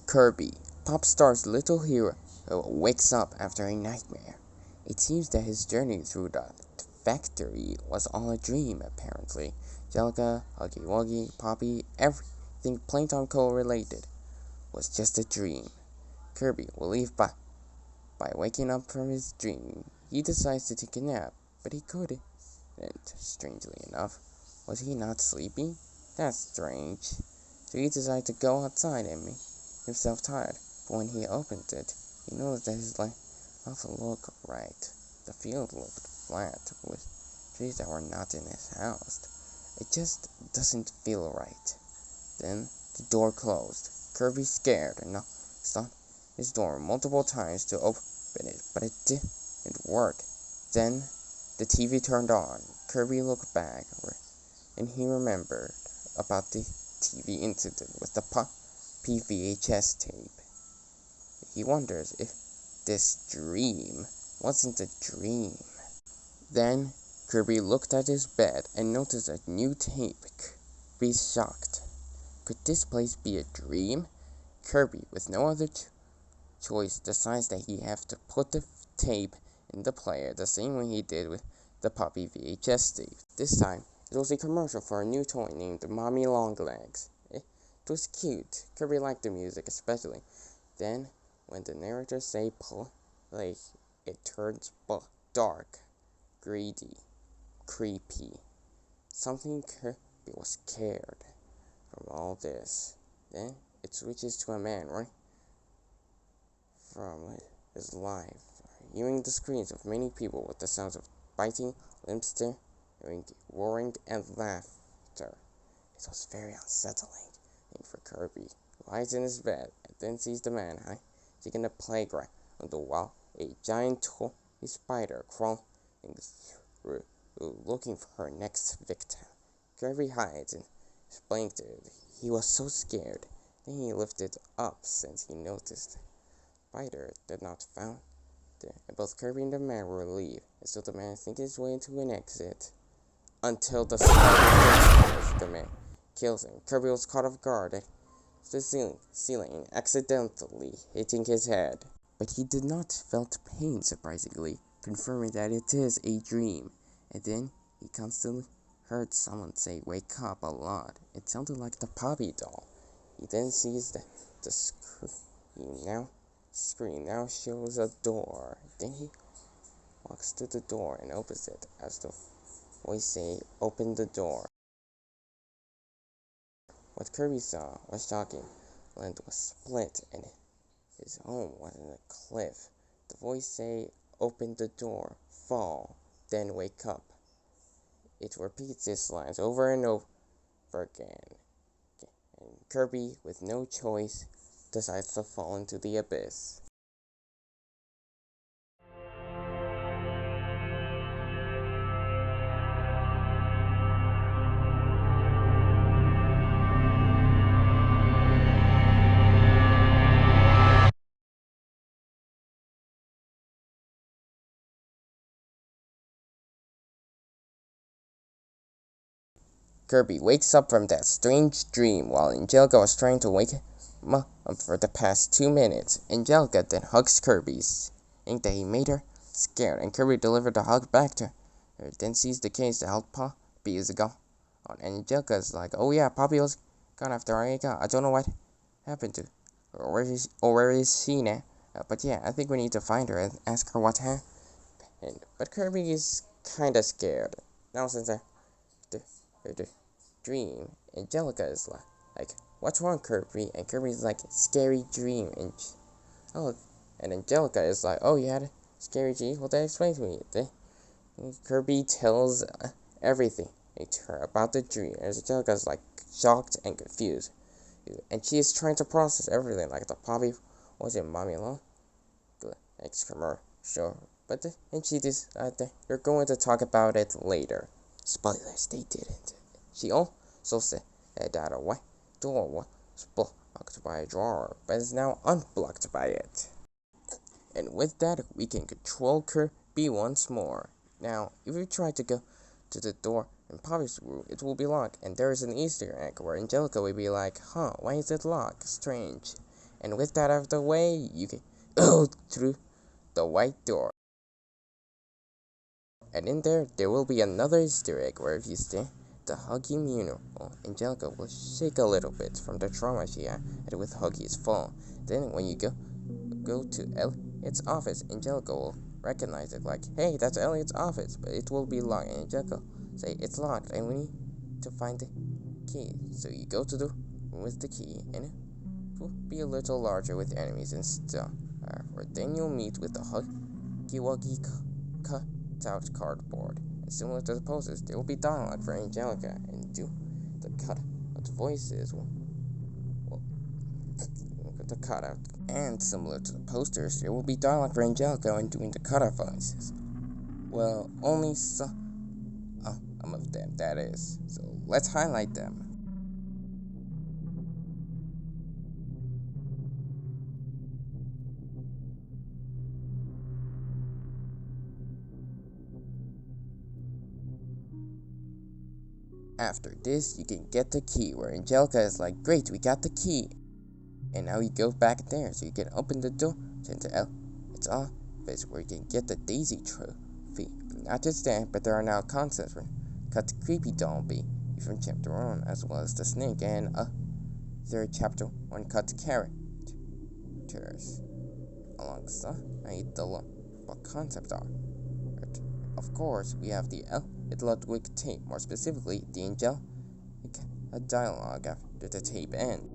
Kirby, pop star's little hero, wakes up after a nightmare. It seems that his journey through the factory was all a dream, apparently. Jellica, Huggy Wuggy, Poppy, everything Playtime co-related was just a dream. Kirby will leave by waking up from his dream. He decides to take a nap, but he couldn't. And, strangely enough, was he not sleeping? That's strange. So he decided to go outside and make himself tired. But when he opened it, he noticed that his life doesn't look right. The field looked flat, with trees that were not in his house. It just doesn't feel right. Then the door closed. Kirby, scared, and knocked on his door multiple times to open it, but it didn't work. Then the TV turned on. Kirby looked back, and he remembered about the TV incident with the Poppy VHS tape. He wonders if this dream wasn't a dream. Then Kirby looked at his bed and noticed a new tape. Kirby shocked. Could this place be a dream? Kirby, with no other choice, decides that he has to put the tape in the player the same way he did with the Poppy VHS tape. This time, it was a commercial for a new toy named Mommy Longlegs. It was cute. Kirby liked the music especially. Then, when the narrator say play, it turns dark, greedy, creepy. Something Kirby was scared from all this. Then it switches to a man running from his life, viewing the screens of many people with the sounds of biting, lips staring, roaring, and laughter. It was very unsettling for Kirby, who hides in his bed and then sees the man hiding in the playground while a giant toy spider crawling through, looking for her next victim. Kirby hides and explains that he was so scared. Then he lifted up since he noticed the spider did not found it. And both Kirby and the man were relieved, and so the man thinks his way into an exit until the spider the man kills him. Kirby was caught off guard at the ceiling, accidentally hitting his head. But he did not felt pain, surprisingly, confirming that it is a dream. And then he constantly heard someone say "wake up" a lot. It sounded like the Poppy doll. He then sees that the screen now shows a door. Then he walks to the door and opens it as the voice say "open the door." What Kirby saw was shocking. Land was split and his home was in a cliff. The voice say "open the door, fall, then wake up." It repeats these lines over and over again. And Kirby, with no choice, decides to fall into the abyss. Kirby wakes up from that strange dream while Angelica was trying to wake him up for the past 2 minutes. Angelica then hugs Kirby, saying that he made her scared, and Kirby delivered the hug back to her, then sees the case that held Poppy is gone. And Angelica is like, "Oh yeah, Poppy was gone after I got. I don't know what happened to her, or where is she now? But yeah, I think we need to find her and ask her what happened." But Kirby is kinda scared. Now since the dream, Angelica is like, "What's wrong, Kirby?" And Kirby's like, "Scary dream." And Angelica is like, "Oh, you had a scary dream? Well, then explain to me." Then Kirby tells everything to her about the dream, and Angelica is like shocked and confused, and she is trying to process everything, like the Poppy was in Mommy Long Legs commercial. And she decides that they're going to talk about it later. Spoilers, they didn't. She also said that a white door was blocked by a drawer, but is now unblocked by it. And with that, we can control Kirby once more. Now, if we try to go to the door in Poppy's room, it will be locked, and there is an Easter egg where Angelica will be like, "Huh, why is it locked? Strange." And with that out of the way, you can go through the white door. And in there will be another Easter egg where if you stay the Huggy mural, Angelica will shake a little bit from the trauma she had with Huggy's fall. Then when you go to Elliot's office, Angelica will recognize it like, hey, that's Elliot's office, but it will be locked. And Angelica will say, it's locked, and we need to find the key. So you go to the room with the key, and it will be a little larger with enemies and stuff. Then you'll meet with the Huggy Wuggy cut-out cardboard. And similar to the posters, there will be dialogue for Angelica, and do the cut-out voices will the cutout. And similar to the posters, there will be dialogue for Angelica and doing the cutout voices. Well, only some of them, that is. So let's highlight them. After this, you can get the key, where Angelica is like, great, we got the key. And now you go back there, so you can open the door to its office, where you can get the Daisy trophy. Not just that, but there are now concepts for Cut Creepy Doll B from Chapter 1, as well as the Snake, and third Chapter 1 Cut Characters. Alongside what concept art. Of course, we have the Ludwig tape, more specifically, the Angelic dialogue after the tape ends.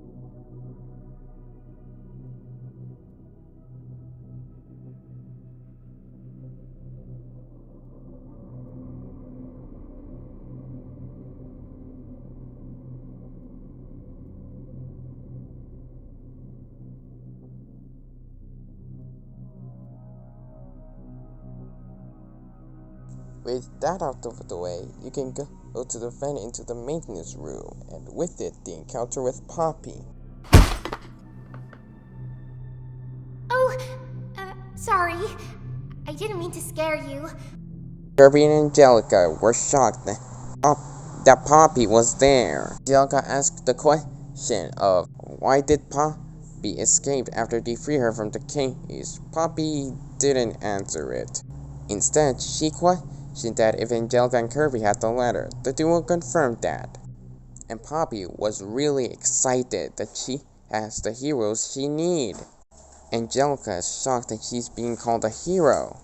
With that out of the way, you can go to the vent into the maintenance room, and with it, the encounter with Poppy. Oh, sorry. I didn't mean to scare you. Kirby and Angelica were shocked that Poppy was there. Angelica asked the question of why did Poppy escape after they freed her from the cage. Poppy didn't answer it. Instead, she questioned that if Angelica and Kirby had the letter. The duo confirmed that. And Poppy was really excited that she has the heroes she needs. Angelica is shocked that she's being called a hero.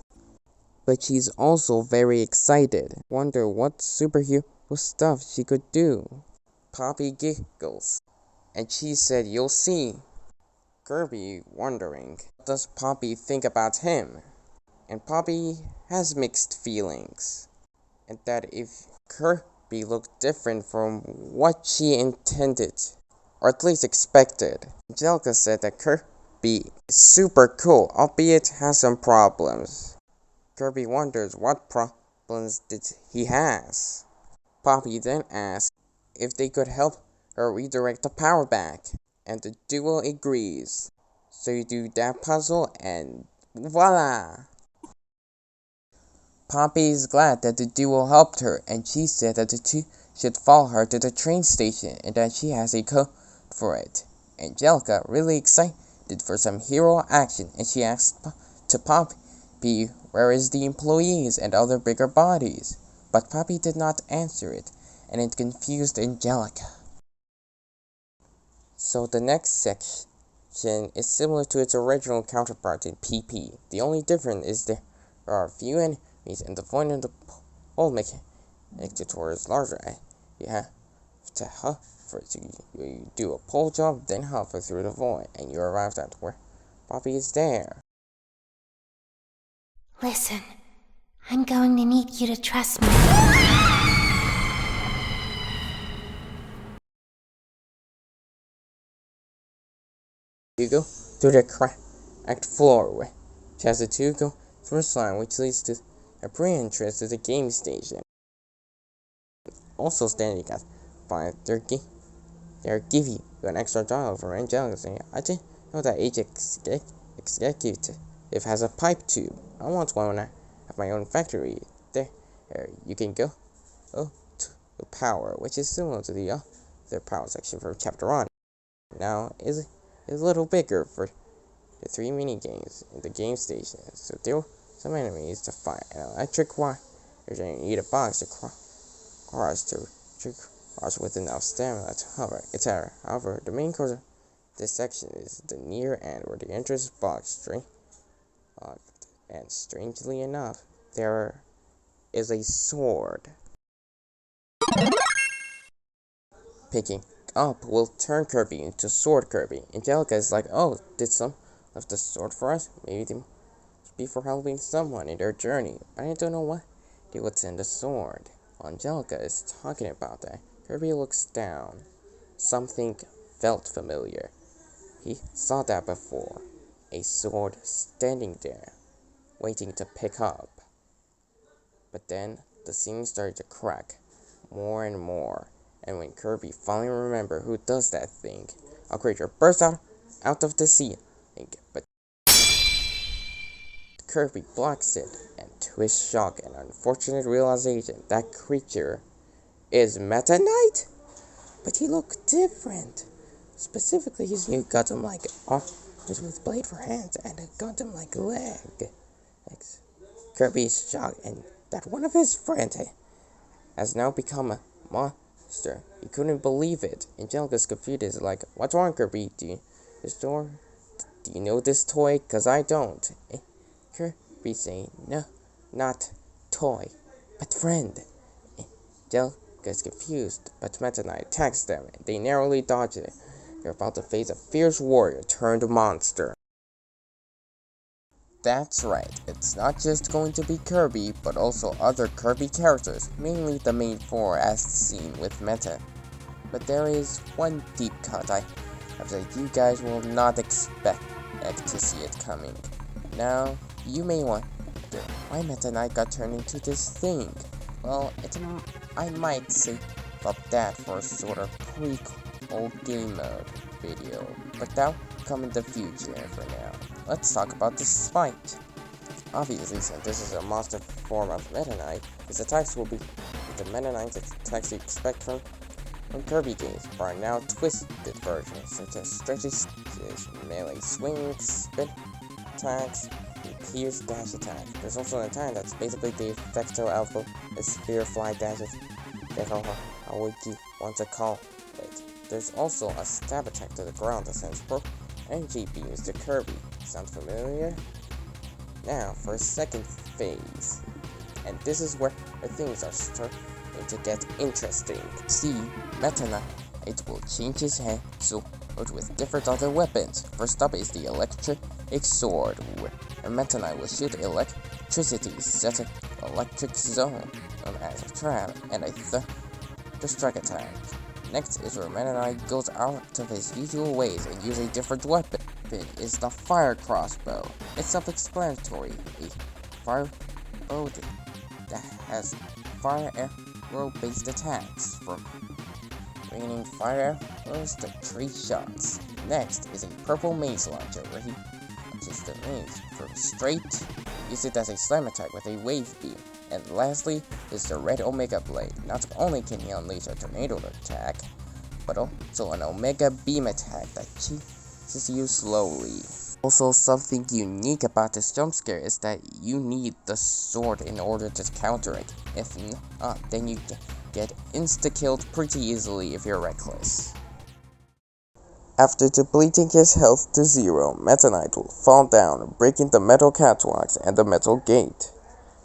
But she's also very excited. Wonder what superhero stuff she could do. Poppy giggles. And she said, you'll see. Kirby wondering, what does Poppy think about him? And Poppy has mixed feelings. And that if Kirby looked different from what she intended, or at least expected. Angelica said that Kirby is super cool, albeit has some problems. Kirby wonders what problems did he has. Poppy then asks if they could help her redirect the power back, and the duo agrees. So you do that puzzle and voila! Poppy is glad that the duo helped her, and she said that the two should follow her to the train station and that she has a code for it. Angelica, really excited for some hero action, and she asked to Poppy where is the employees and other bigger bodies. But Poppy did not answer it, and it confused Angelica. So the next section is similar to its original counterpart in PP. The only difference is there are a few enemies, and the point of the pole mechanic tutorial is larger. You have to hover, so you do a pole jump, then hover through the void, and you arrive at where Poppy is there. Listen, I'm going to need you to trust me. You go through the cracked floor, which has a two-go first line, which leads to a pre-entrance to the game station. Also standing at 5:30, they'll give you an extra dialogue from Angelica saying, I didn't know that each executive has a pipe tube. I want one when I have my own factory. There you can go to power, which is similar to the other power section from chapter 1. Now is a little bigger for the 3 mini-games in the game station, so there were some enemies to fight. An electric wire, you need a box to cross with enough stamina to hover. However, the main course of this section is the near end where the entrance box and strangely enough, there is a sword. Picking up will turn Kirby into Sword Kirby. Angelica is like, oh, did some of the sword for us? Maybe they must be for helping someone in their journey. But I don't know what they would send a sword. While Angelica is talking about that, Kirby looks down. Something felt familiar. He saw that before. A sword standing there, waiting to pick up. But then the scene started to crack more and more. And when Kirby finally remembers who does that thing, a creature bursts out of the sea. But Kirby blocks it, and to his shock and unfortunate realization, that creature is Meta Knight. But he looked different. Specifically, his new Gundam-like arms with blade for hands and a Gundam-like leg. Kirby is shocked, and that one of his friends has now become a monster. He couldn't believe it. Angelica's confused is like, what's wrong, Kirby? Do you know this toy? Cause I don't. Kirby saying, no, not toy, but friend. Angelica's confused, but Meta Knight attacks them, and they narrowly dodge it. They're about to face a fierce warrior turned monster. That's right, it's not just going to be Kirby, but also other Kirby characters, mainly the main 4 as seen with Meta. But there is one deep cut I have that you guys will not expect to see it coming. Now, you may wonder why Meta Knight got turned into this thing. Well, I might save up that for a sort of prequel game mode video, but that'll come in the future. For now, let's talk about this fight. Obviously, since this is a monster form of Meta Knight, his attacks will be the Meta Knight attacks you expect from Kirby games, but are now twisted versions, such as stretchy melee swings, spin attacks, and pierce dash attack. There's also an attack that's basically the effecto alpha, a sphere fly dashes, how would you want to call it. There's also a stab attack to the ground that sends energy beams to Kirby. Sound familiar? Now for a second phase, and this is where things are starting to get interesting. See, Meta Knight will change his hand sword with different other weapons. First up is the electric sword, where Meta Knight will shoot electricity, set an electric zone as a trap, and the strike attack. Next is where Meta Knight goes out of his usual ways and uses a different weapon. Is the fire crossbow. It's self-explanatory. A fire bow that has fire arrow-based attacks, from raining fire arrows to tree shots. Next is a purple mace launcher, where he launches the mace from straight, use it as a slam attack with a wave beam. And lastly is the red Omega Blade. Not only can he unleash a tornado attack, but also an Omega Beam attack that chases you slowly. Also, something unique about this jump scare is that you need the sword in order to counter it. If not, then you get insta-killed pretty easily if you're reckless. After depleting his health to 0, Meta Knight will fall down, breaking the metal catwalks and the metal gate.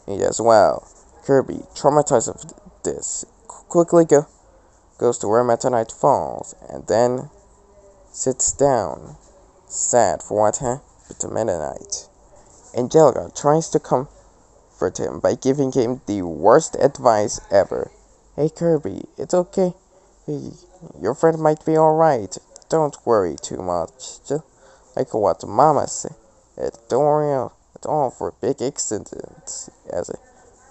As well, Kirby, traumatized of this, quickly goes to where Meta Knight falls, and then sits down, sad for what happened to Meta Knight. Angelica tries to comfort him by giving him the worst advice ever. Hey Kirby, it's okay. Your friend might be alright. Don't worry too much. Just like what Mama said. Don't worry at all for big accidents, as it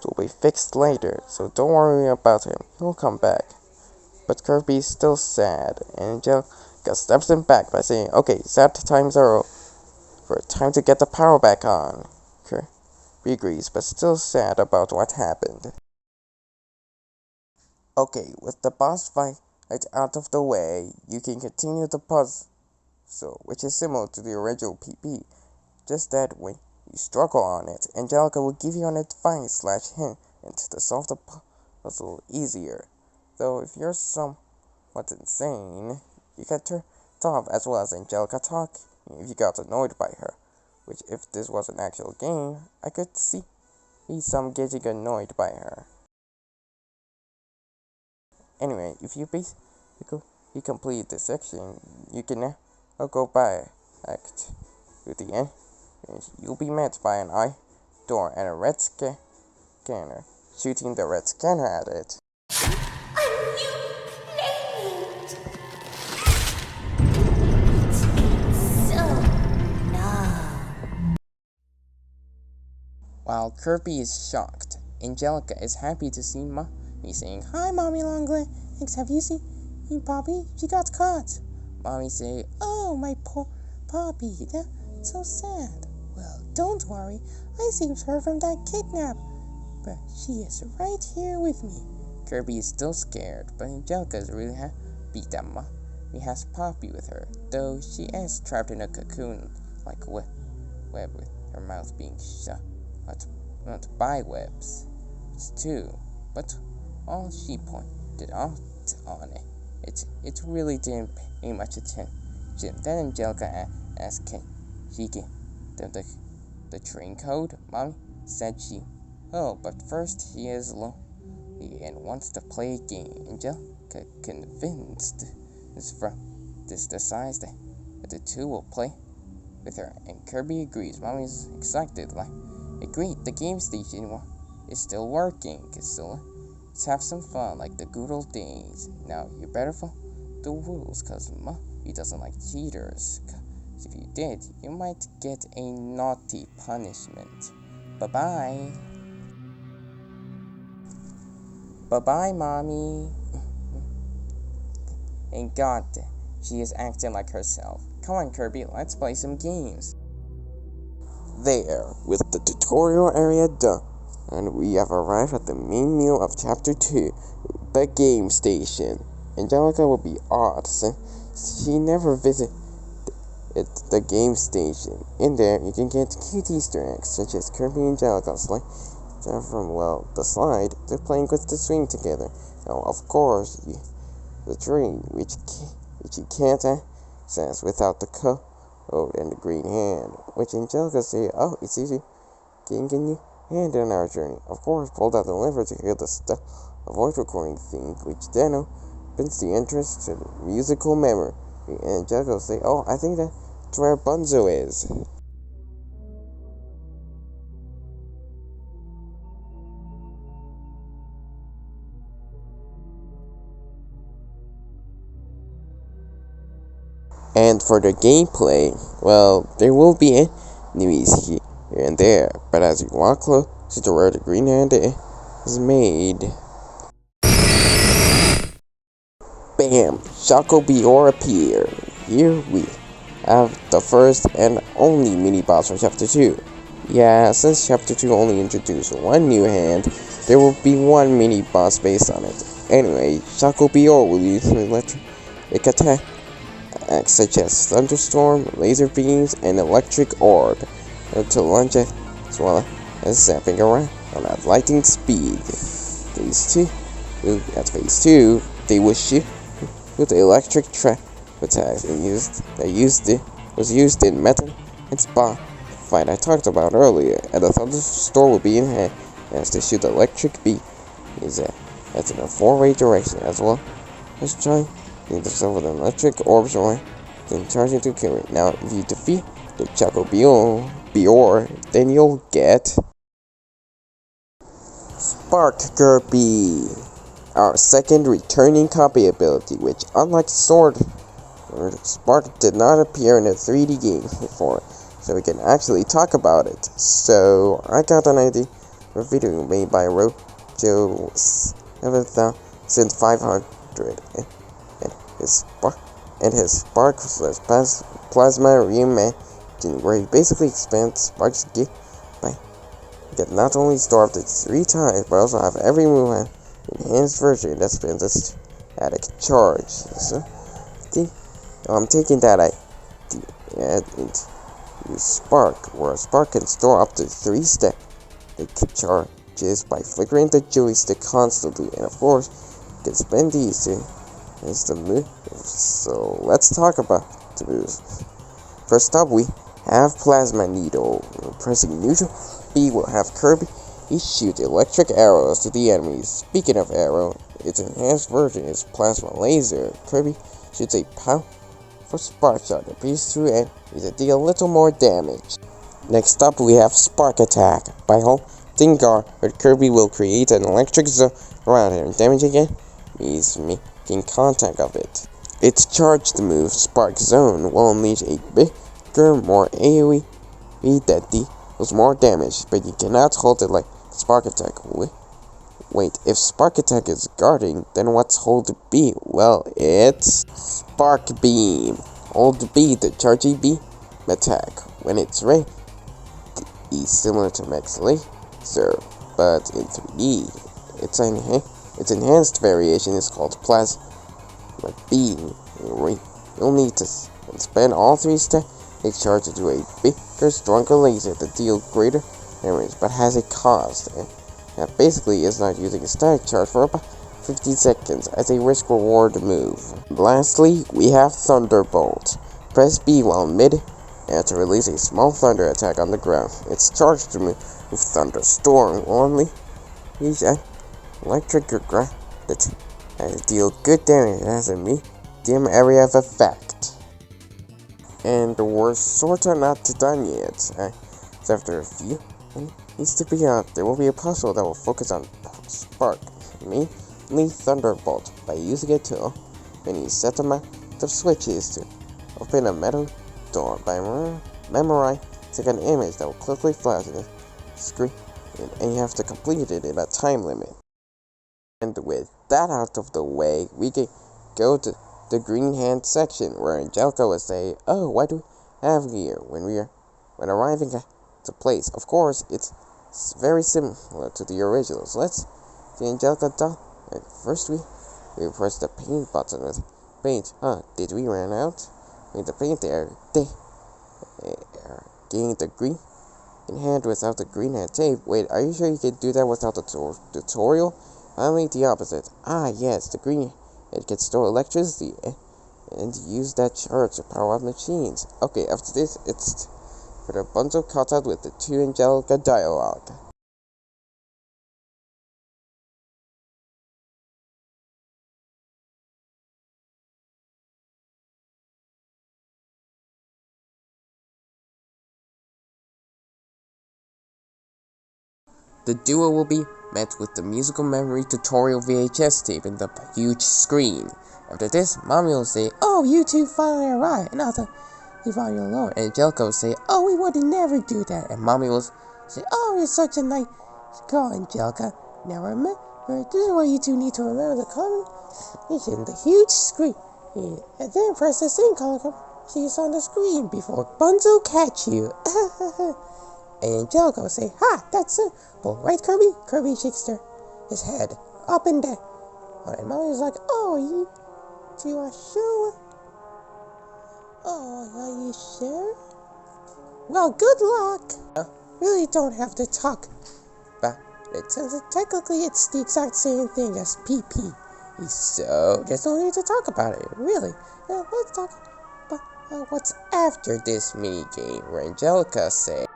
will be fixed later, so don't worry about him. He'll come back. But Kirby's still sad, and Angelica steps him back by saying, okay, sad times are over. Time to get the power back on. Kirby agrees, but still sad about what happened. Okay, with the boss fight out of the way, you can continue the puzzle so which is similar to the original PP, just that when you struggle on it, Angelica will give you an advice/hint into to solve the puzzle easier. Though if you're somewhat insane, you can turn it off as well as Angelica talk if you got annoyed by her. Which, if this was an actual game, I could see some getting annoyed by her. Anyway, if you complete this section, you can now go back to the end. You'll be met by an eye door and a red scanner, shooting the red scanner at it. A new playmate! It's so long. While Kirby is shocked, Angelica is happy to see Mommy saying, "Hi, Mommy Longlegs, have you seen Poppy? She got caught." Mommy say, "Oh, my poor Poppy, that's so sad. Well, don't worry, I saved her from that kidnap, but she is right here with me." Kirby is still scared, but Angelica is really happy that Mommy has Poppy with her, though she is trapped in a cocoon-like web with her mouth being shut not by webs. It's too, but all she pointed out on it really didn't pay much attention. Then Angelica asked, "Can she get the train code?" Mommy said she will, but first he is lonely and wants to play a game. Angelica convinced this decides that the two will play with her, and Kirby agrees. Mommy's excited, agreed, the game station is still working, so let's have some fun like the good old days. Now, you better follow the rules, cause Mommy doesn't like cheaters. Cause if you did, you might get a naughty punishment. Bye-bye. Bye-bye, Mommy. And God, she is acting like herself. Come on, Kirby, let's play some games. There, with the tutorial area done, and we have arrived at the main meal of Chapter 2, the game station. Angelica will be odd since she never visited the game station. In there, you can get cute Easter eggs, such as Kirby and Angelica slide from, the slide to playing with the swing together. Now, of course, the train, which you can't access without the code and the green hand, which Angelica say, "Oh, it's easy getting your hand on our journey." Of course, pulled out the lever to hear the voice recording thing, which then opens the entrance to the musical memory. And Angelica say, "Oh, I think that's where Bunzo is." And for the gameplay, there will be enemies here and there, but as you walk closer to where the green hand is made, bam! Shaco Bior appear. Here we have the first and only mini-boss from Chapter 2. Yeah, since Chapter 2 only introduced one new hand, there will be one mini-boss based on it. Anyway, Shaco Bior will use electric attack such as thunderstorm, laser beams, and electric orb to launch it, as well as zapping around at lightning speed. At phase 2, they will shoot with the electric trap attacks was used in Metal and Spa fight I talked about earlier, and the thunderstorm will be in hand as to shoot the electric beam that's in a 4-way direction, as well as trying themselves with an electric orb showing, then charging to kill it. Now, if you defeat the Choco Bior, then you'll get Spark Kirby, our second returning copy ability, which, unlike Sword, Spark did not appear in a 3D game before, so we can actually talk about it. So, I got an idea for a video made by Rojo 7500. His Spark Plasma Reimagined, where he basically expands Spark's gear by not only store up to 3 times, but also have every move an enhanced version that spins its static charge. So, I'm taking that into spark, where a spark can store up to 3 step. It charges by flickering the joystick constantly, and of course, you can spin these to is the move. So let's talk about the moves. First up, we have Plasma Needle. Pressing neutral B will have Kirby. He shoots electric arrows to the enemies. Speaking of arrow, its enhanced version is Plasma Laser. Kirby shoots a powerful spark shot that pierces through enemies to deal a little more damage. Next up, we have Spark Attack. By holding guard, Kirby will create an electric zone around him, damaging enemies making contact of it. Its charged move, Spark Zone, will unleash a bigger, more AoE that deals more damage, but you cannot hold it like Spark Attack. Wait, if Spark Attack is guarding, then what's Hold B? Well, it's Spark Beam. Hold B to charge a beam attack. When it's ready, it's similar to Max Laser, but in 3D. Its enhanced variation is called Plasma Beam. You'll need to spend all 3 stacks charge into a bigger, stronger laser to deal greater damage, but has a cost. And that basically is not using a static charge for about 15 seconds as a risk-reward move. Lastly, we have Thunderbolt. Press B while mid and to release a small thunder attack on the ground. Its charged move, Thunderstorm, will unleash an electric ground that deal good damage. It has a medium area of effect. And we're sorta not done yet. So after a few needs to be out, there will be a puzzle that will focus on Spark, mainly Thunderbolt, by using it to open a set amount of switches to open a metal door by memorizing an image that will quickly flash in the screen, and you have to complete it in a time limit. And with that out of the way, we can go to the green hand section, where Angelica will say, "Oh, what do we have here?" when arriving at the place. Of course, it's very similar to the original. So let's see Angelica done. First, we press the paint button with paint. Did we run out? With the paint there, getting the green in hand without the green hand tape. Wait, are you sure you can do that without the tutorial? Finally, the opposite. Yes, the green it can store electricity and use that charge to power up machines. Okay, after this, it's for the bundle cut out with the 2 Angelica dialogue. The duo will be met with the musical memory tutorial VHS tape in the huge screen. After this, Mommy will say, "Oh, you two finally arrived," and I thought you found you alone. And Angelica will say, "Oh, we would never do that." And Mommy will say, "Oh, you're such a nice girl, Angelica. Now remember, this is why you two need to remember the combination in the huge screen. And then press the same color she's on the screen before Bunzo catch you." And Angelica will say, "Ha, that's simple, right, Kirby?" Kirby shakes his head up and down. And Mommy's like, "Oh, you are sure? Oh, are you sure? Well, good luck." Really don't have to talk about it, since technically it's the exact same thing as PP. So, just don't need to talk about it, really. Let's talk about what's after this mini game, where Angelica says,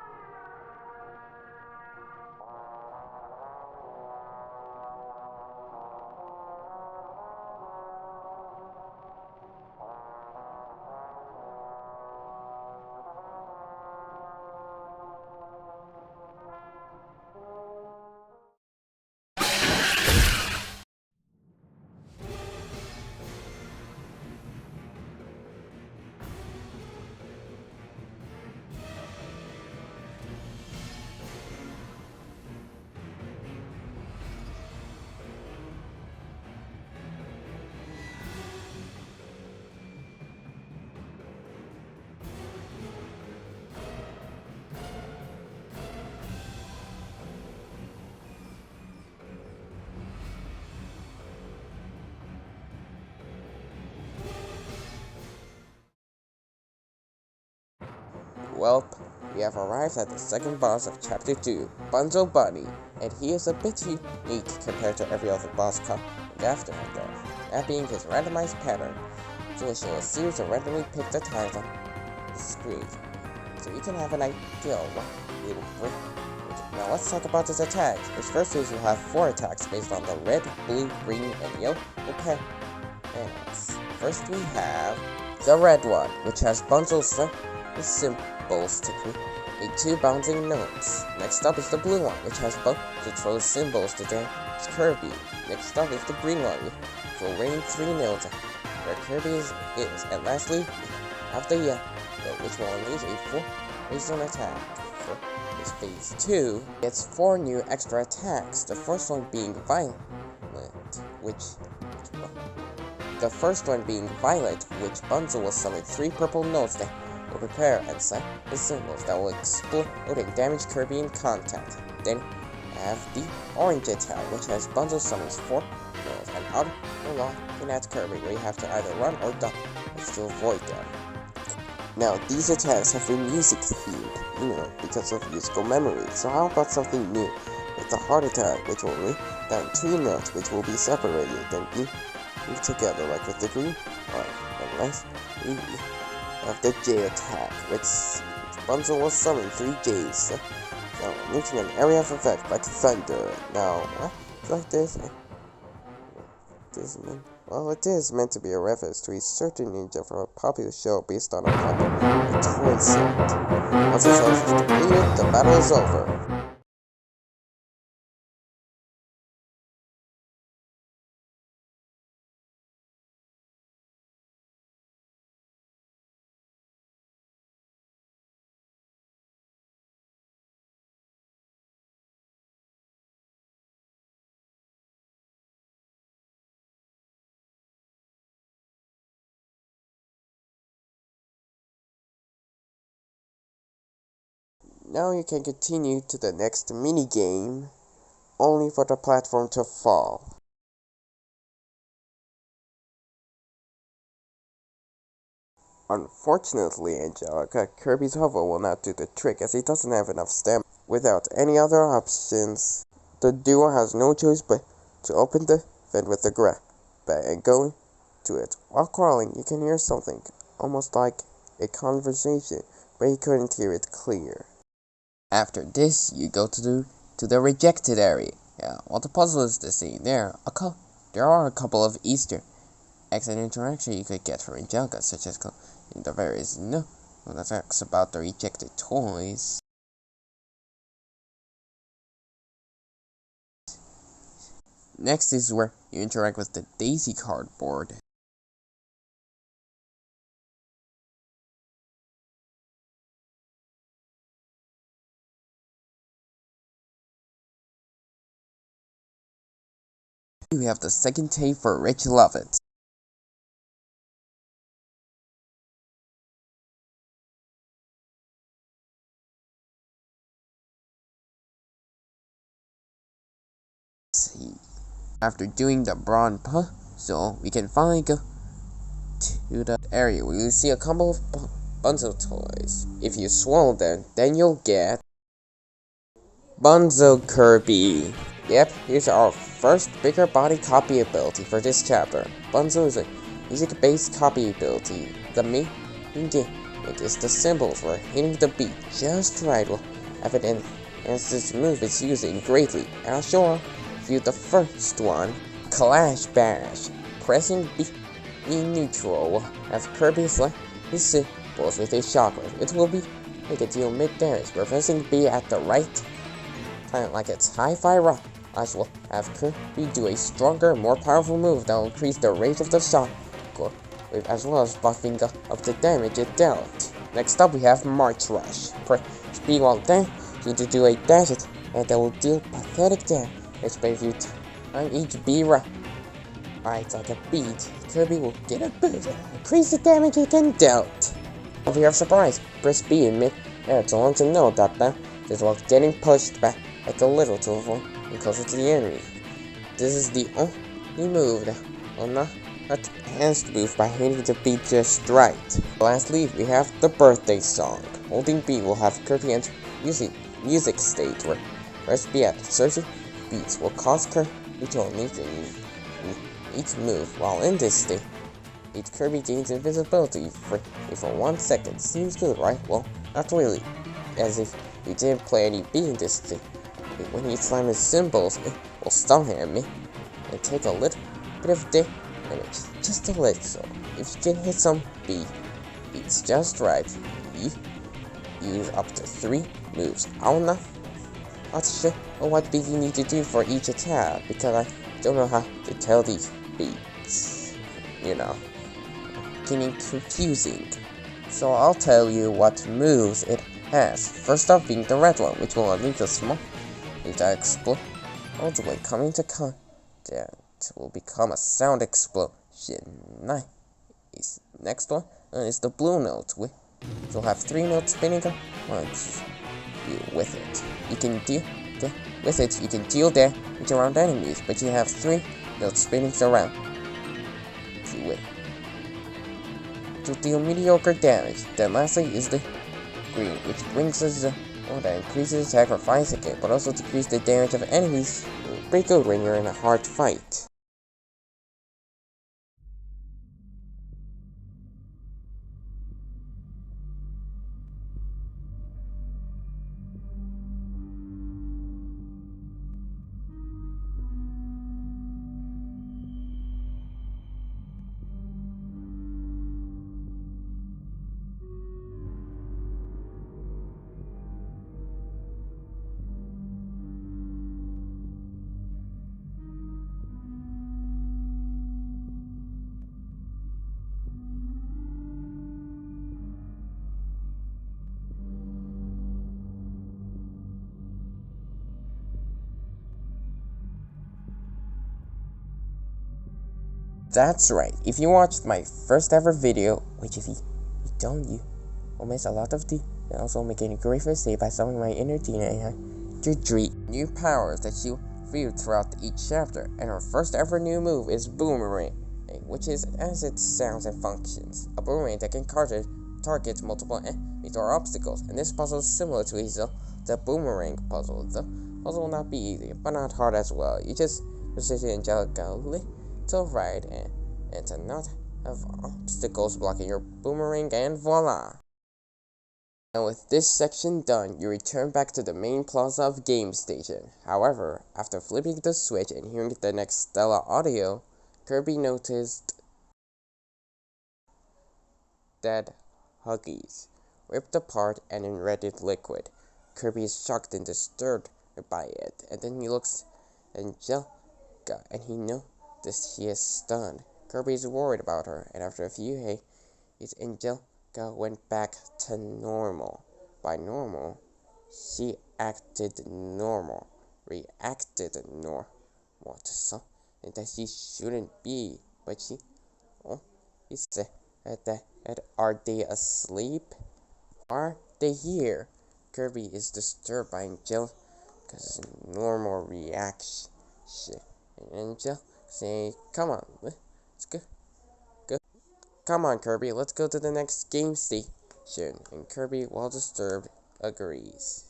Welp, we have arrived at the second boss of Chapter 2, Bunzo Bunny, and he is a bit unique compared to every other boss coming after him though, that being his randomized pattern. So we'll show a series of randomly picked attacks on the screen, so you can have an idea of what it will bring. Now let's talk about his attacks. His first phase will have 4 attacks based on the red, blue, green, and yellow panels. First we have the red one, which has Bunzo's symbols to create 2 bouncing notes. Next up is the blue one, which has both to throw symbols to damage Kirby. Next up is the green one, which will rain 3 notes where Kirby is. And lastly, we have the yellow, which will unleash a 4 based on attack. For this phase 2 gets 4 new extra attacks. The first one being Violet, which Bunzo will summon 3 purple notes that will prepare and set the symbols that will explode and damage Kirby in contact. Then have the orange attack, which has Bunzo summons 4 notes and out looking at Kirby, where you have to either run or dodge to avoid them. Now, these attacks have been music themed, because of musical memory. So how about something new? With the heart attack, which will lay down 2 notes, which will be separated, then be moved together, like with the green one. And last, we have the J attack, which Bunzo will summon 3 J's. Now, reaching an area of effect like thunder. Now, like this. Well, it is meant to be a reference to a certain ninja from a popular show based on a popular toy set. Once the show is completed, the battle is over. Now you can continue to the next minigame, only for the platform to fall. Unfortunately, Angelica, Kirby's hover will not do the trick as he doesn't have enough stamina. Without any other options, the duo has no choice but to open the vent with the grab bag and go to it. While crawling, you can hear something, almost like a conversation, but he couldn't hear it clear. After this, you go to the rejected area. Well, the puzzle is the same. There are a couple of Easter eggs and interaction you could get from Angelica, such as the various attacks about the rejected toys. Next is where you interact with the Daisy cardboard. We have the second tape for Rich Lovett. After doing the Brawn puzzle, we can finally go to the area where you see a couple of Bunzo toys. If you swallow them, then you'll get Bunzo Kirby. Yep, here's our first bigger body copy ability for this chapter. Bunzo is a music-based copy ability. The main gimmick is the symbols for hitting the beat just right will evident as this move is using greatly. I'll show you the first one, Clash Bash. Pressing B neutral as Kirby selects his symbols with a shockwave. It will make a deal mid-damage, where pressing B at the right time like it's hi-fi rock. As will have Kirby do a stronger, more powerful move that will increase the rate of the shockwave, as well as buffing up the damage it dealt. Next up we have March Rush. Press B while dashing to do a dash attack that will deal pathetic damage. But if you time each B right like a beat, Kirby will get a boost and increase the damage it can dealt. If you have surprise, press B in mid-air to launch a note that bounces while getting pushed back like a little to avoid and closer to the enemy. This is the only move that will not But has to move by hitting the beat just right. Lastly, we have the birthday song. Holding B will have Kirby enter music stage where press B at certain beats will cause Kirby to only each move. While in this state, Kirby gains invisibility for 1 second. Seems good, right? Well, not really. As if you didn't play any B in this state. When he slams his cymbals, it will stun him and take a little bit of damage. Just a little. If you can hit some beats just right, you use up to 3 moves. I'm not sure what beat you need to do for each attack because I don't know how to tell these beats. You know, getting confusing. So I'll tell you what moves it has. First up being the red one, which will unleash a small explode all the way coming to contact will become a sound explosion. Nice. Next one is the blue note, which will have 3 notes spinning once you with it. You can deal damage around enemies, but you have 3 notes spinning around you with to deal mediocre damage. Then lastly is the green, which brings us that increases attack for 5 seconds, but also decreases the damage of enemies. Pretty good when you're in a hard fight. That's right. If you watched my first ever video, which if you don't, you will miss a lot of the and also making a great first day by solving my inner teenager dream. New powers that you view throughout each chapter, and our first ever new move is Boomerang, which is as it sounds and functions. A boomerang that can target multiple enemies or obstacles, and this puzzle is similar to the boomerang puzzle. The puzzle will not be easy, but not hard as well. You just position Angelica to right and to not have obstacles blocking your boomerang, and voila! And with this section done, you return back to the main plaza of Game Station. However, after flipping the switch and hearing the next Stella audio, Kirby noticed dead Huggies, ripped apart and in reddish liquid. Kirby is shocked and disturbed by it, and then he looks at Angelica and he notices she is stunned. Kirby is worried about her, and after a few days, Angelica went back to normal. By normal, she acted normal, reacted normal to something that she shouldn't be, but he said that, are they asleep? Are they here? Kirby is disturbed by Angelica's normal reaction. And Angelica saying, come on, let's go. Come on, Kirby, let's go to the next game station. And Kirby, while disturbed, agrees.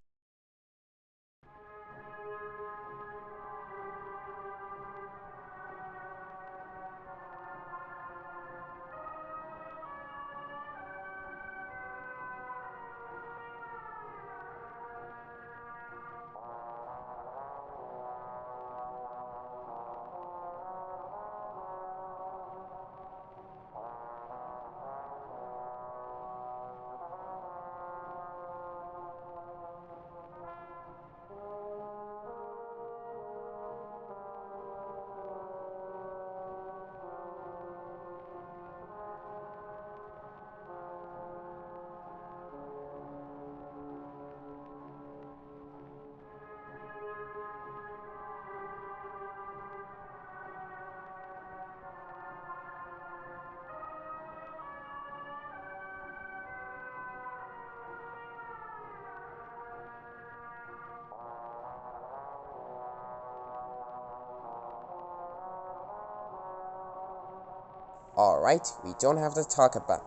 Alright, we don't have to talk about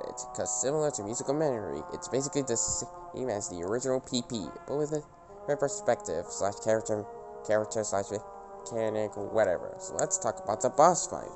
it, because similar to musical memory, it's basically the same as the original PP, but with a perspective slash character slash mechanic, whatever. So let's talk about the boss fight.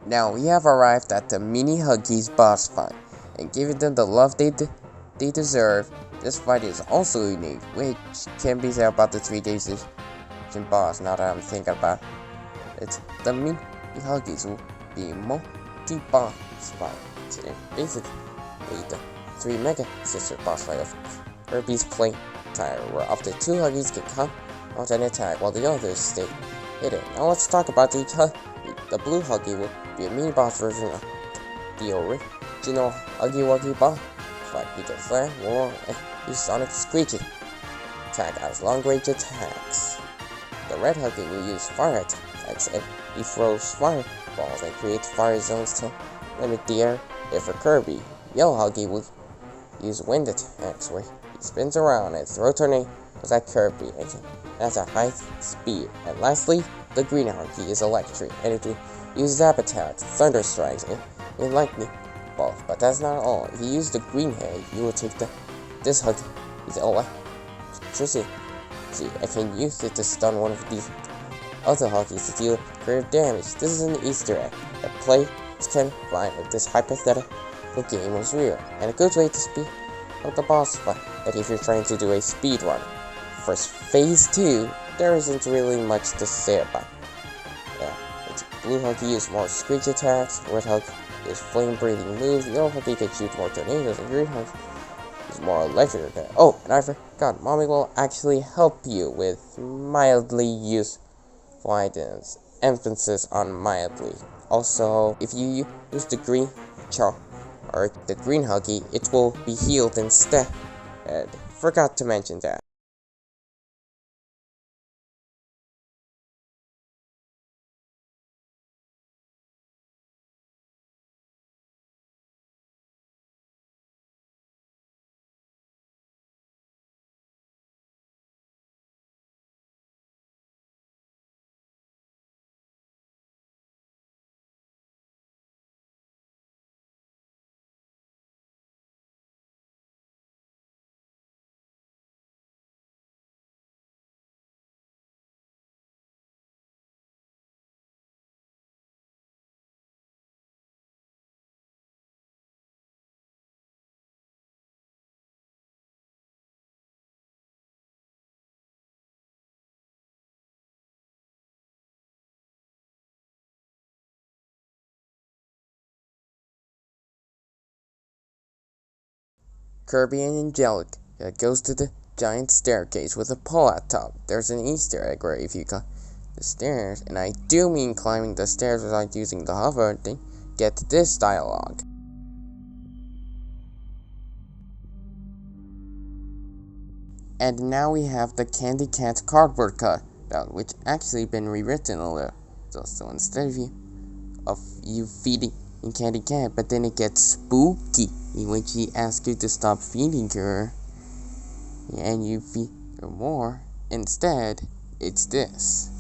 Now we have arrived at the Mini Huggies boss fight, and giving them the love they deserve. This fight is also unique, which can be said about the 3 days boss. Now that I'm thinking about it, the Mini Huggies will be multi-boss fight, and basically the 3 mega sister boss fight of Kirby's playtime, where up to 2 Huggies can come out and attack while the others stay hidden. Now let's talk about each Huggy. The blue Huggy will be a mini-boss version of the original Huggy Wuggy boss fight. He can flare, roar, and use Sonic Screeching attack as long-range attacks. The red Huggy will use fire attacks, and he throws fireballs and creates fire zones to limit the area for Kirby. Yellow Huggy will use wind attacks, where he spins around and throws tornadoes at Kirby, and that's a high speed. And lastly, the green Huggy is electric, and it will use zap attacks, thunder strikes, and lightning bolts. But that's not all. If you use the green head, you will take this Huggy's electricity. I can use it to stun one of these other Huggies to deal greater damage. This is an Easter egg that players can find if this hypothetical game was real, and a good way to speed up the boss fight. But if you're trying to do a speed run, for phase 2, there isn't really much to say about it. Blue Huggy uses more screech attacks, red Huggy is flame-breathing moves, yellow Huggy can shoot more tornadoes, and green Huggy is more electric attack. Oh, and I forgot, Mommy will actually help you with mildly useful items. Emphasis on mildly. Also, if you use the green or the green Huggy, it will be healed instead. Forgot to mention that. Kirby and Angelica goes to the giant staircase with a pole at top. There's an Easter egg where if you climb the stairs, and I do mean climbing the stairs without using the hover thing, get this dialogue. And now we have the Candy Cat cardboard cut out, which actually been rewritten a little. So instead of you feeding Candy Cat, but then it gets spooky when she asks you to stop feeding her, and you feed her more, Instead, it's this.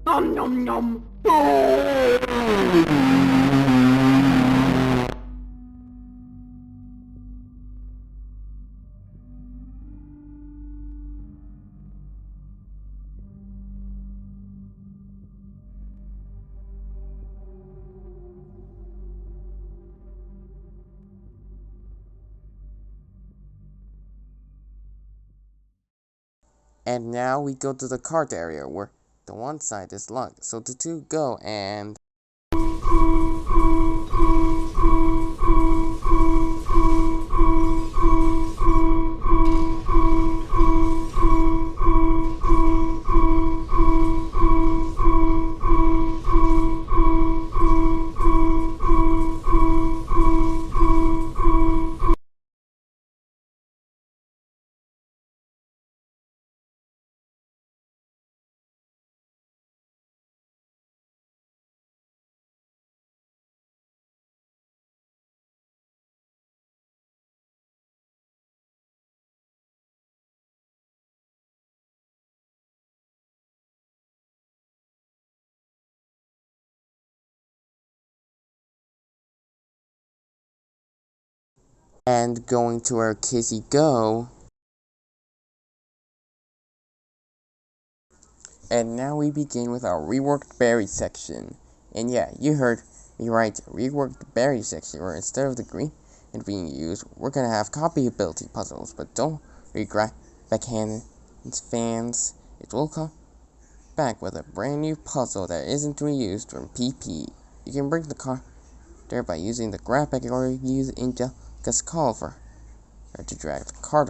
Nom nom nom. And now we go to the cart area where the one side is locked. So the two go and... and going to where Kizzy go. And now we begin with our reworked berry section. And yeah, you heard me right, reworked berry section, where instead of the green and being used, we're gonna have copyability puzzles. But don't regret, backhand fans, it will come back with a brand new puzzle that isn't reused from PP. You can bring the car there by using the grab bag or use Angelica's call for her to drag the cart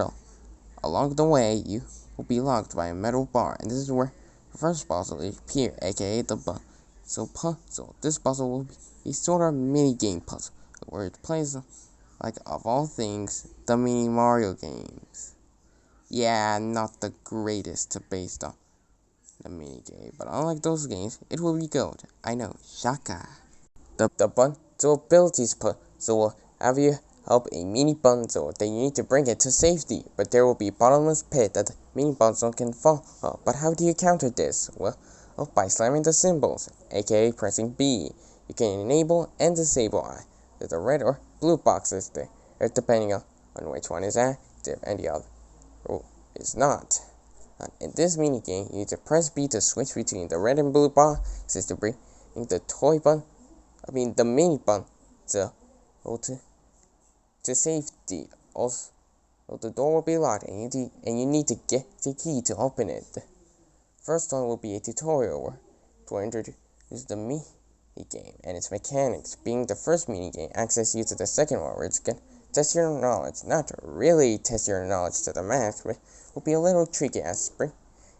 along the way. You will be locked by a metal bar, and this is where the first puzzle will appear, aka the puzzle. This puzzle will be sort of mini game puzzle, where it plays like, of all things, the mini Mario games. Yeah, not the greatest based on the mini game, but unlike those games, it will be good. I know, shaka. The bundle abilities puzzle will have you help a mini bundle, then you need to bring it to safety, but there will be a bottomless pit that the mini bundle can fall. But how do you counter this? Well, by slamming the symbols, aka pressing B. You can enable and disable the red or blue boxes there, depending on which one is active and the other is not. In this mini game, you need to press B to switch between the red and blue boxes to bring the the mini bundle to safety. Also, the door will be locked, and you need to get the key to open it. The first one will be a tutorial to introduce the mini game and its mechanics. Being the first mini game, access you to the second one, where it's gonna test your knowledge. Not really test your knowledge to the max, but will be a little tricky as springs,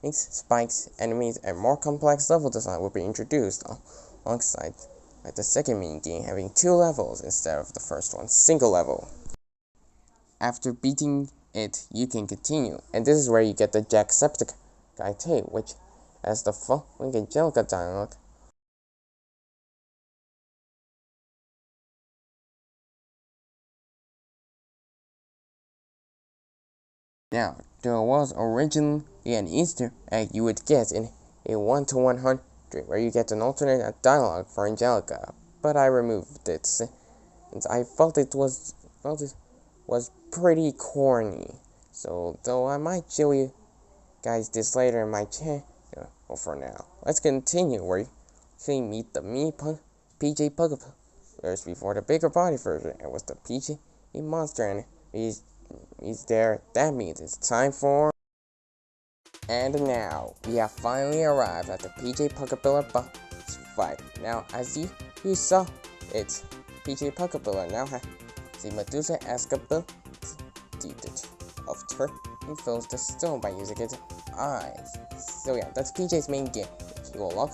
spikes, enemies, and more complex level design will be introduced alongside the second mini game having 2 levels instead of the first one single level. After beating it, you can continue, and this is where you get the Jacksepticeye tape, which has the following Angelica dialogue. Now, there was originally an Easter egg you would get in a 1 to 100, where you get an alternate dialogue for Angelica, but I removed it since I felt it was pretty corny. So, though I might show you guys this later in my channel, well, for now, let's continue where you meet the mini PJ Pug. Whereas before the bigger body version, it was the PJ monster, and he's there. That means it's time for... And now, we have finally arrived at the PJ Pugapilla boss fight. Now, as you saw, it's PJ Pokeball now has the Medusa Escapade of Turf. He fills the stone by using its eyes. So yeah, that's PJ's main game. He will lock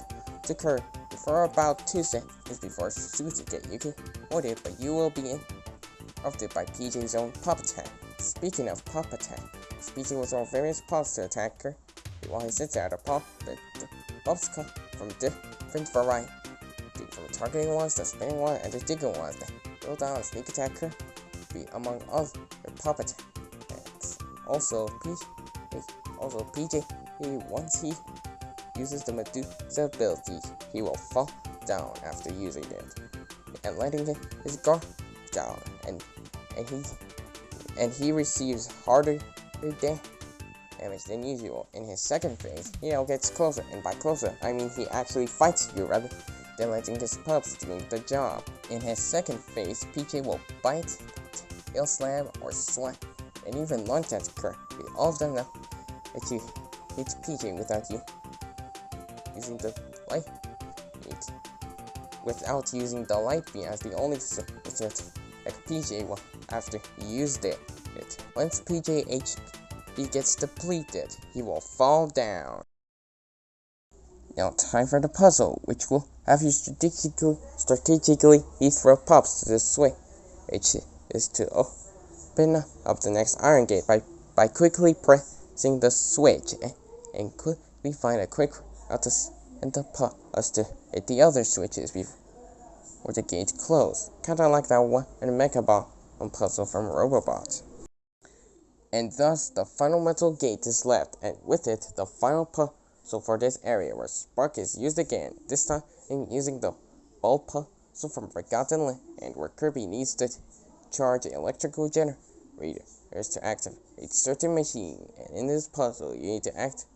the curve for about 2 seconds before shooting it. You can hold it, but you will be interrupted by PJ's own pop attack. Speaking of pop attack, PJ will throw various pops to attacker while he sits at a pop. The pops come from different varieties, from targeting ones, the spinning one, and the digging ones. The roll down sneak attacker be among other pop attacks. Also PJ, once he uses the Medusa ability, he will fall down after using it and letting his guard down, and he receives harder damage than usual. In his second phase, he now gets closer, and by closer, I mean he actually fights you rather than letting his pups do the job. In his second phase, PJ will bite, tail slam, or slap, and even launch at Kirby. All of them now that you hit PJ without you using the light beam as the only switch like PJ will after he used it. Once PJ HP gets depleted, he will fall down. Now time for the puzzle, which will have you strategically throw pops to the switch, which is to open up the next iron gate by quickly pressing the switch and quickly find a quick route to send the pups to hit the other switches before the gate close. Kinda like that one in Mecha Ball puzzle from Robobot. And thus the final metal gate is left, and with it the final puzzle for this area, where Spark is used again, this time using the ball puzzle from Forgotten Land, and where Kirby needs to charge an electrical generators to activate certain machine. And in this puzzle you need to activate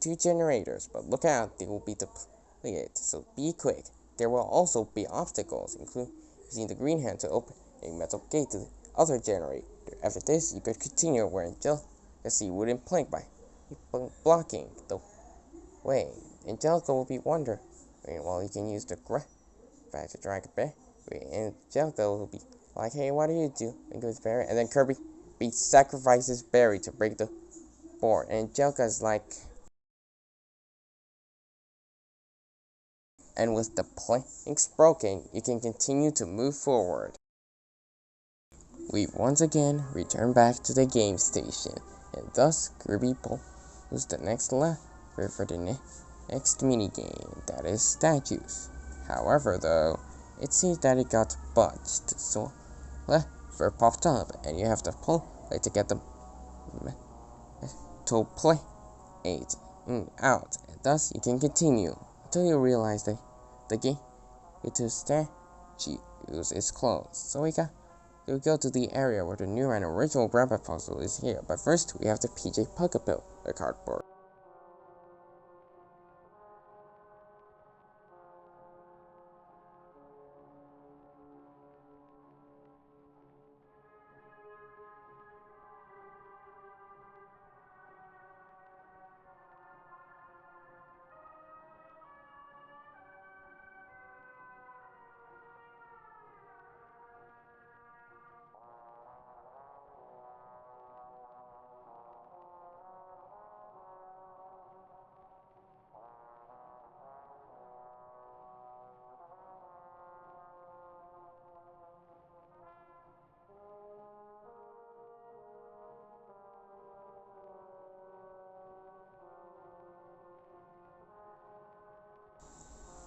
2 generators, but look out, they will be depleted, so be quick. There will also be obstacles, including using the green hand to open a metal gate to the other generator. After this, you could continue where Angelica wouldn't plank by blocking the way. Angelica will be wondering while you can use the grab to drag it back. Angelica will be like, hey, what do you do? And goes Barry, and then Kirby sacrifices Barry to break the board. And Angelica's like, and with the planks broken, you can continue to move forward. We once again return back to the game station, and thus Kirby pulls the next lever for the next minigame, that is statues. However, though, it seems that it got botched, so lever popped up, and you have to pull it to get the metal plate out, and thus you can continue until you realize that the game to statues is closed. So we go to the area where the new and original Grandpa puzzle is here, but first we have the PJ Pokeball, the cardboard.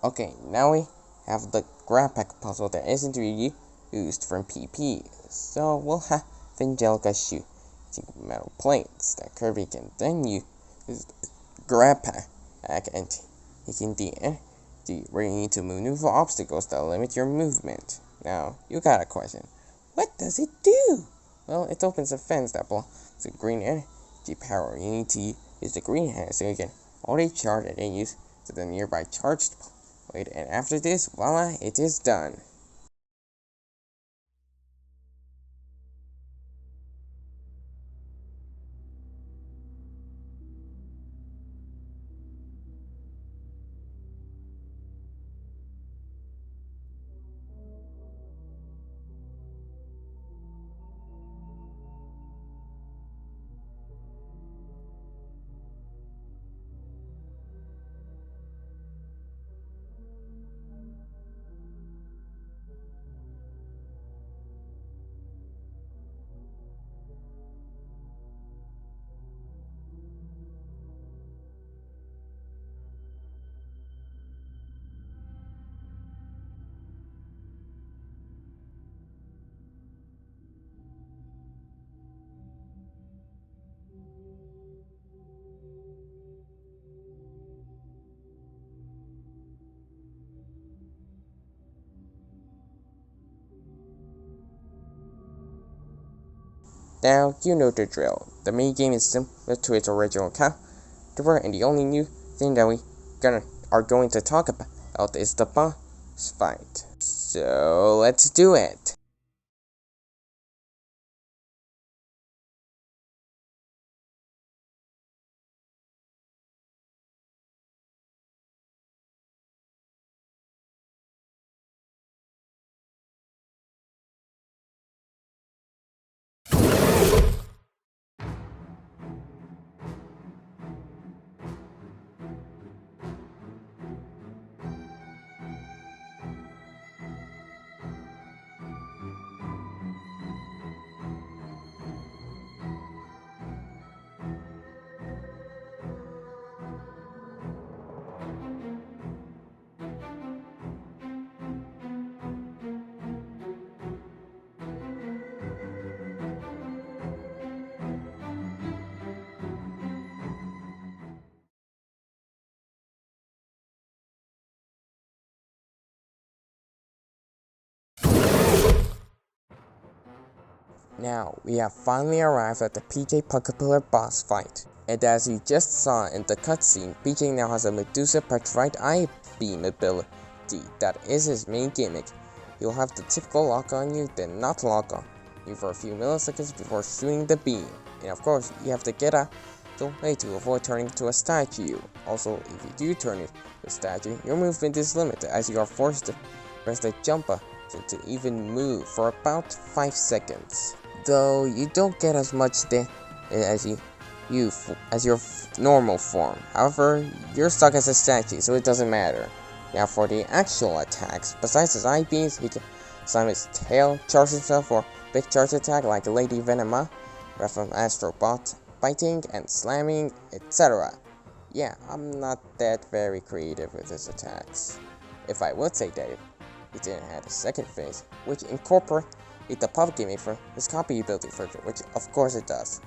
Okay, now we have the Grandpa puzzle that isn't used from PP, so we'll have Angelica shoot metal plates that Kirby can then use Grandpa, and he can where you need to maneuver obstacles that limit your movement. Now, you got a question. What does it do? Well, it opens a fence that blocks the green energy power. You need to use the green hand so you can already charge it and use to the nearby charged plate, and after this, voila, it is done. Now, you know the drill. The main game is similar to its original counterpart, and the only new thing that are going to talk about is the boss fight. So, let's do it! Now, we have finally arrived at the PJ Puckapillar boss fight. And as you just saw in the cutscene, PJ now has a Medusa Petrified Eye Beam ability. That is his main gimmick. He'll have the typical lock on you, then not lock on you for a few milliseconds before shooting the beam. And of course, you have to get out the way to avoid turning into a statue. Also, if you do turn into a statue, your movement is limited as you are forced to press the jump button to even move for about 5 seconds. Though you don't get as much as your normal form. However, you're stuck as a statue, so it doesn't matter. Now for the actual attacks, besides his eye beams, he can slam his tail, charge himself for big charge attack like Lady Venema, from Astrobot, biting and slamming, etc. Yeah, I'm not that very creative with his attacks. If I would say that he didn't have a second phase, which incorporates the pup gimmick for his copy ability feature, which of course it does.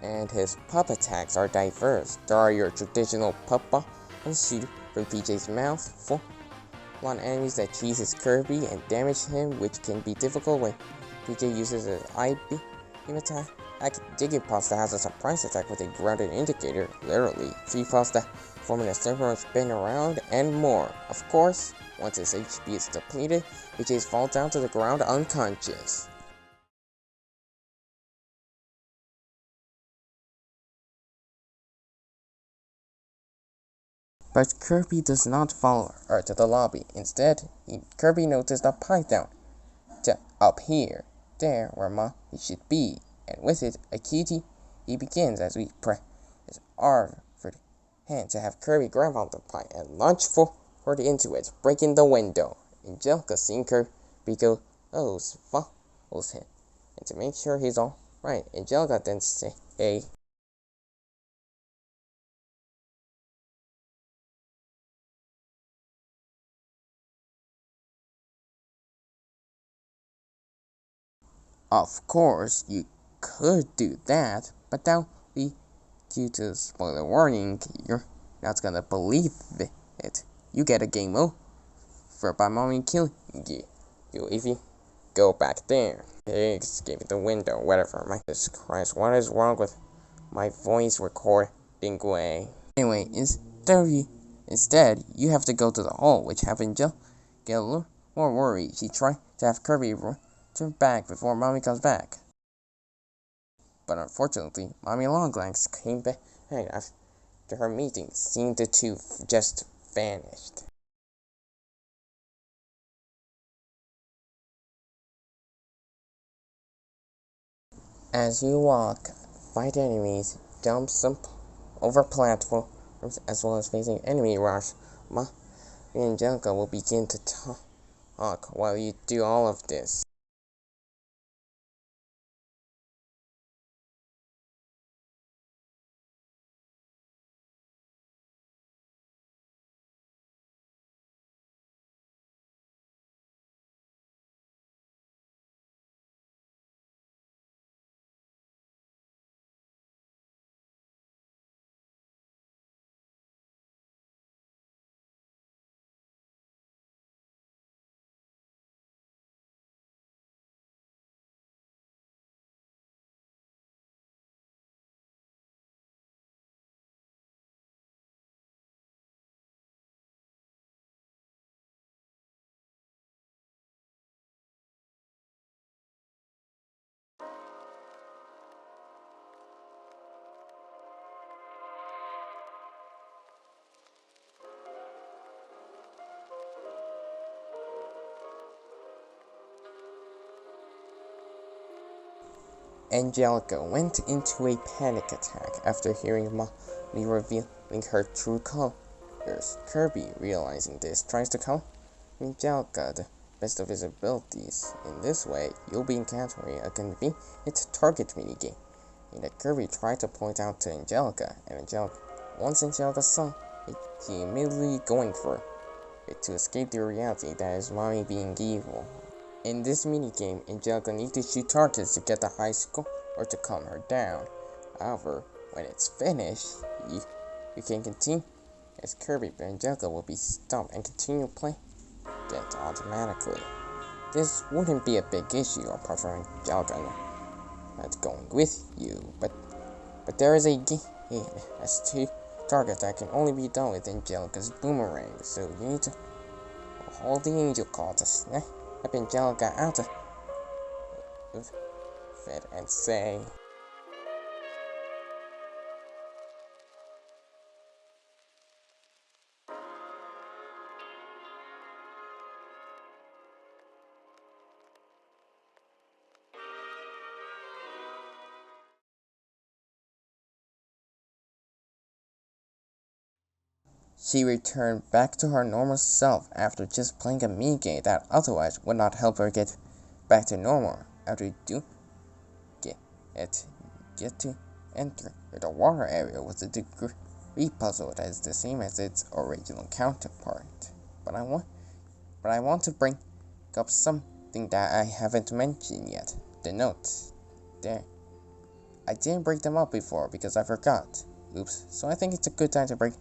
And his pup attacks are diverse. There are your traditional pup bombs shoot from PJ's mouth, full-on enemies that cheese his Kirby and damage him, which can be difficult when PJ uses his eye beam attack. Digging Puffs that has a surprise attack with a grounded indicator, literally. 3 puffs that form a circle spin around, and more. Of course, once his HP is depleted, PJ falls down to the ground unconscious. But Kirby does not follow her to the lobby. Instead, Kirby noticed a pipe down to up here, there where he should be, and with it, a cutie. He begins as we press his R for the hand to have Kirby grab onto the pipe and launch forward into it, breaking the window. Angelica, seeing Kirby go, follows him, and to make sure he's all right, Angelica then say, "Hey." Of course, you could do that, but that will due to spoiler warning, you're not gonna believe it. You get a game over by mommy killing you. If you go back there. Escape the window, whatever. My Jesus Christ, what is wrong with my voice recording way? Anyway, instead, you have to go to the hall, which happened to get a little more worried. She tried to have Kirby turn back before mommy comes back. But unfortunately, Mommy Longlegs came back after her meeting, seeing the two just vanished. As you walk, fight enemies, jump over platforms, as well as facing enemy rush, Mommy and Angelica will begin to talk while you do all of this. Angelica went into a panic attack after hearing Mommy revealing her true colors. Kirby, realizing this, tries to calm Angelica the best of his abilities. In this way, you'll be encountering a convenient target minigame. And Kirby tried to point out to Angelica, and once Angelica saw it, he immediately going for it to escape the reality that is Mommy being evil. In this minigame, Angelica needs to shoot targets to get the high score or to calm her down. However, when it's finished, you can continue as Kirby, but Angelica will be stopped and continue playing it automatically. This wouldn't be a big issue apart from Angelica not going with you, but there is a game as two targets that can only be done with Angelica's boomerang, so you need to hold the angel call to snap Angelica out of it and say, she returned back to her normal self after just playing a minigame that otherwise would not help her get back to normal. After you do get to enter the water area with a degree puzzle that is the same as its original counterpart. But I want to bring up something that I haven't mentioned yet. The notes. There. I didn't break them up before because I forgot. Oops. So I think it's a good time to break.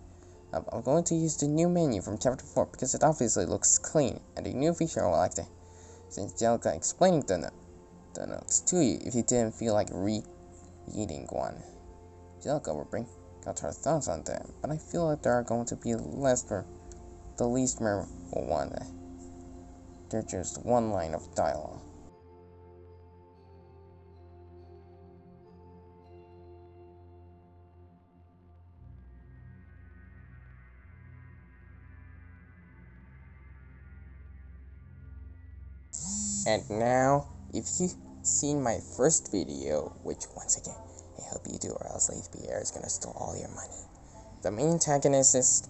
I'm going to use the new menu from Chapter 4 because it obviously looks clean, and a new feature I like to since Angelica explaining the notes to you if you didn't feel like reading one. Angelica will bring out her thoughts on them, but I feel like there are going to be the least memorable one. They're just one line of dialogue. And now, if you've seen my first video, which once again, I hope you do, or else Late Pierre is gonna steal all your money. The main antagonist's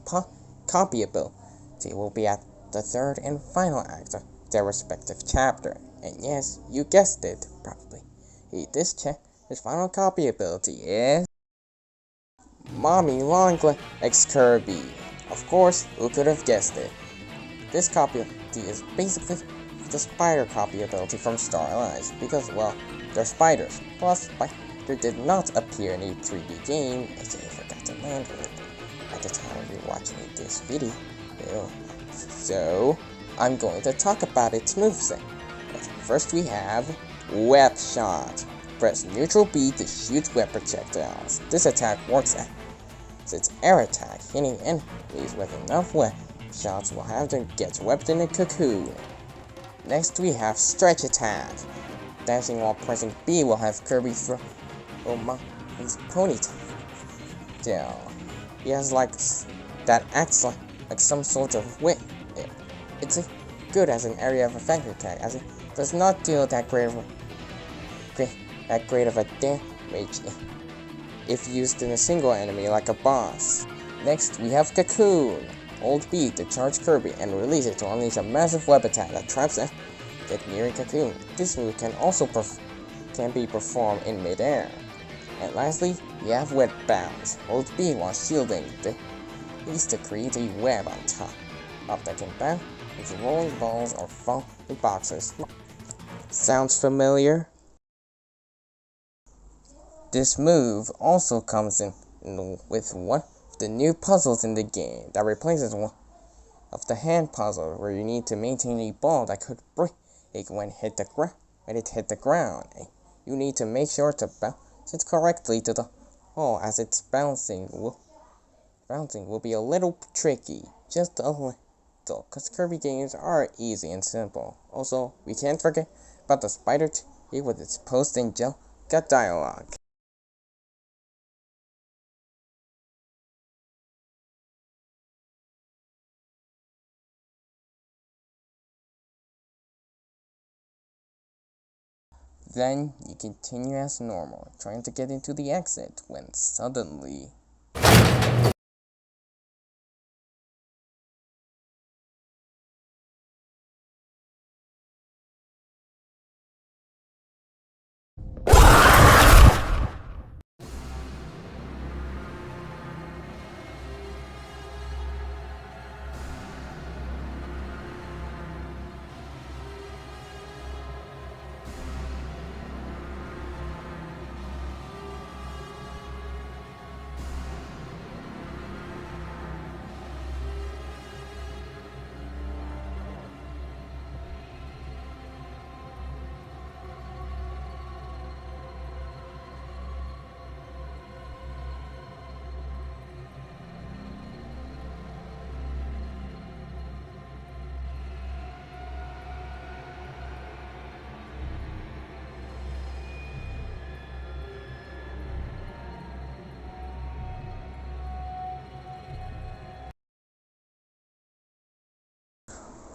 copyability will be at the third and final act of their respective chapter. And yes, you guessed it, probably. This final copyability is Mommy Longlegs Kirby. Of course, who could have guessed it? This copyability is basically the spider copy ability from Star Allies, because, well, they're spiders. Plus, Spider did not appear in a 3D game, as I forgot to mention at the time of you watching this video. So, I'm going to talk about its moveset. First we have Web Shot. Press neutral B to shoot web projectiles. This attack works as its air attack, hitting enemies with enough web shots will have them get webbed in a cocoon. Next we have Stretch Attack. Dashing while pressing B will have Kirby throw his ponytail. He has that acts like some sort of whip. It's good as an area of effect attack, as it does not deal that great of a damage if used in a single enemy like a boss. Next we have Cocoon. Hold B to charge Kirby and release it to unleash a massive web attack that traps them get near a cocoon. This move can also be performed in midair. And lastly, you have Web Bounce. Hold B while shielding the beast to create a web on top that can bounce into rolling balls or fall in boxes. Sounds familiar? This move also comes in with one of the new puzzles in the game that replaces one of the hand puzzle where you need to maintain a ball that could break when it hit the ground. You need to make sure to bounce it correctly to the hole, as its bouncing will be a little tricky, just a little, because Kirby games are easy and simple. Also, we can't forget about the Spider T with its post-Angelica dialogue. Then you continue as normal, trying to get into the exit when suddenly...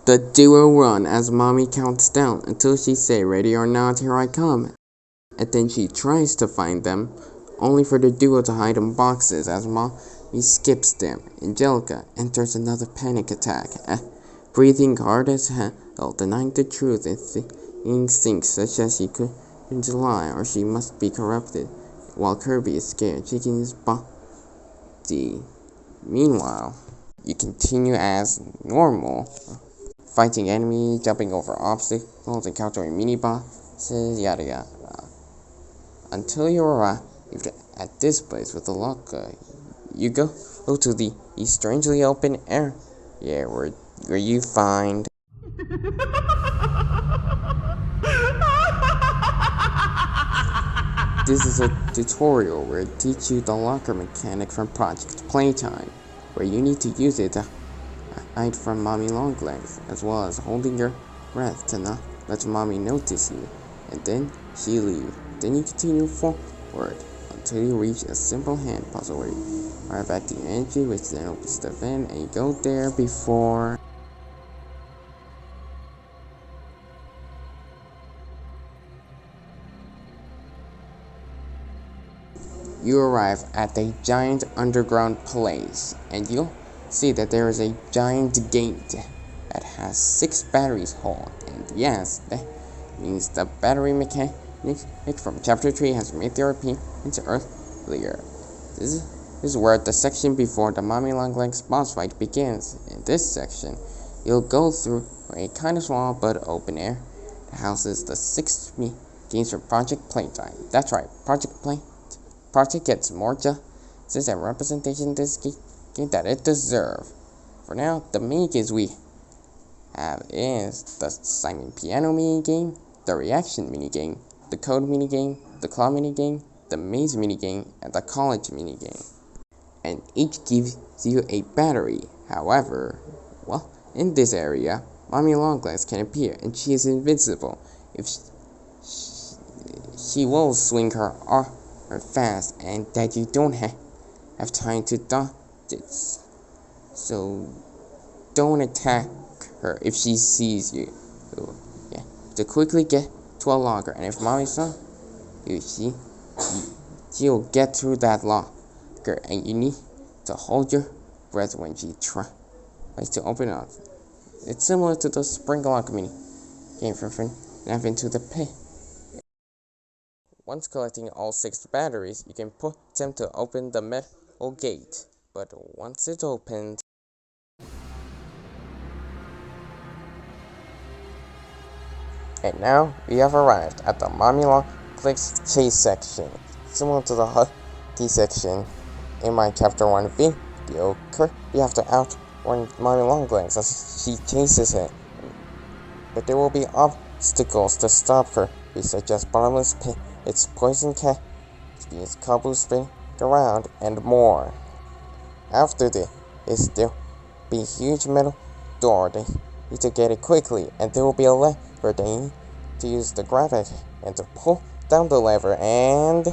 The duo run as Mommy counts down until she say ready or not, here I come. And then she tries to find them, only for the duo to hide in boxes as Mommy skips them. Angelica enters another panic attack, breathing hard as hell, denying the truth and thinking things such as she couldn't lie or she must be corrupted, while Kirby is scared, shaking his body. Meanwhile, you continue as normal, fighting enemies, jumping over obstacles, encountering mini-bosses, yada yada. Until you arrive at this place with the locker, you go to the strangely open area where you find... This is a tutorial where it teaches you the locker mechanic from Project Playtime, where you need to use it to hide from Mommy Longlegs, as well as holding your breath to not let Mommy notice you, and then she leaves. Then you continue forward until you reach a simple hand puzzle where you arrive at the entry, which then opens the vent, and you go there before... You arrive at a giant underground place, and you'll see that there is a giant gate that has 6 batteries hold, and yes, that means the battery mechanic from Chapter 3 has made their appearance earlier. This is where the section before the Mommy Longlegs boss fight begins. In this section, you'll go through a kind of small but open area that houses the 6 games from Project Playtime. That's right, Project gets more justice and representation in this game that it deserves. For now, the mini games we have is the Simon Piano mini game, the Reaction mini game, the Code mini game, the Claw mini game, the Maze mini game, and the College mini game. And each gives you a battery. However, well, in this area, Mommy Longlegs can appear, and she is invincible. If she will swing her arm fast, and that you don't have time to dodge it. So don't attack her if she sees you. Yeah, to quickly get to a locker, and if Mommy saw you, she'll get through that locker, and you need to hold your breath when she tries to open it up. It's similar to the Spring Lock mini game from FNAF Into the Pit. Once collecting all 6 batteries, you can put them to open the metal gate. But once it's opened... And now, we have arrived at the Mommy Longlegs chase section. Similar to the Husky section in my Chapter 1 video, you have to outrun Mommy Longlegs as she chases it. But there will be obstacles to stop her, such as bottomless pit, its poison cat, its cobble spin around, and more. After this, there will be a huge metal door. They need to get it quickly, and there will be a lever they need to use to grab it and to pull down the lever, and...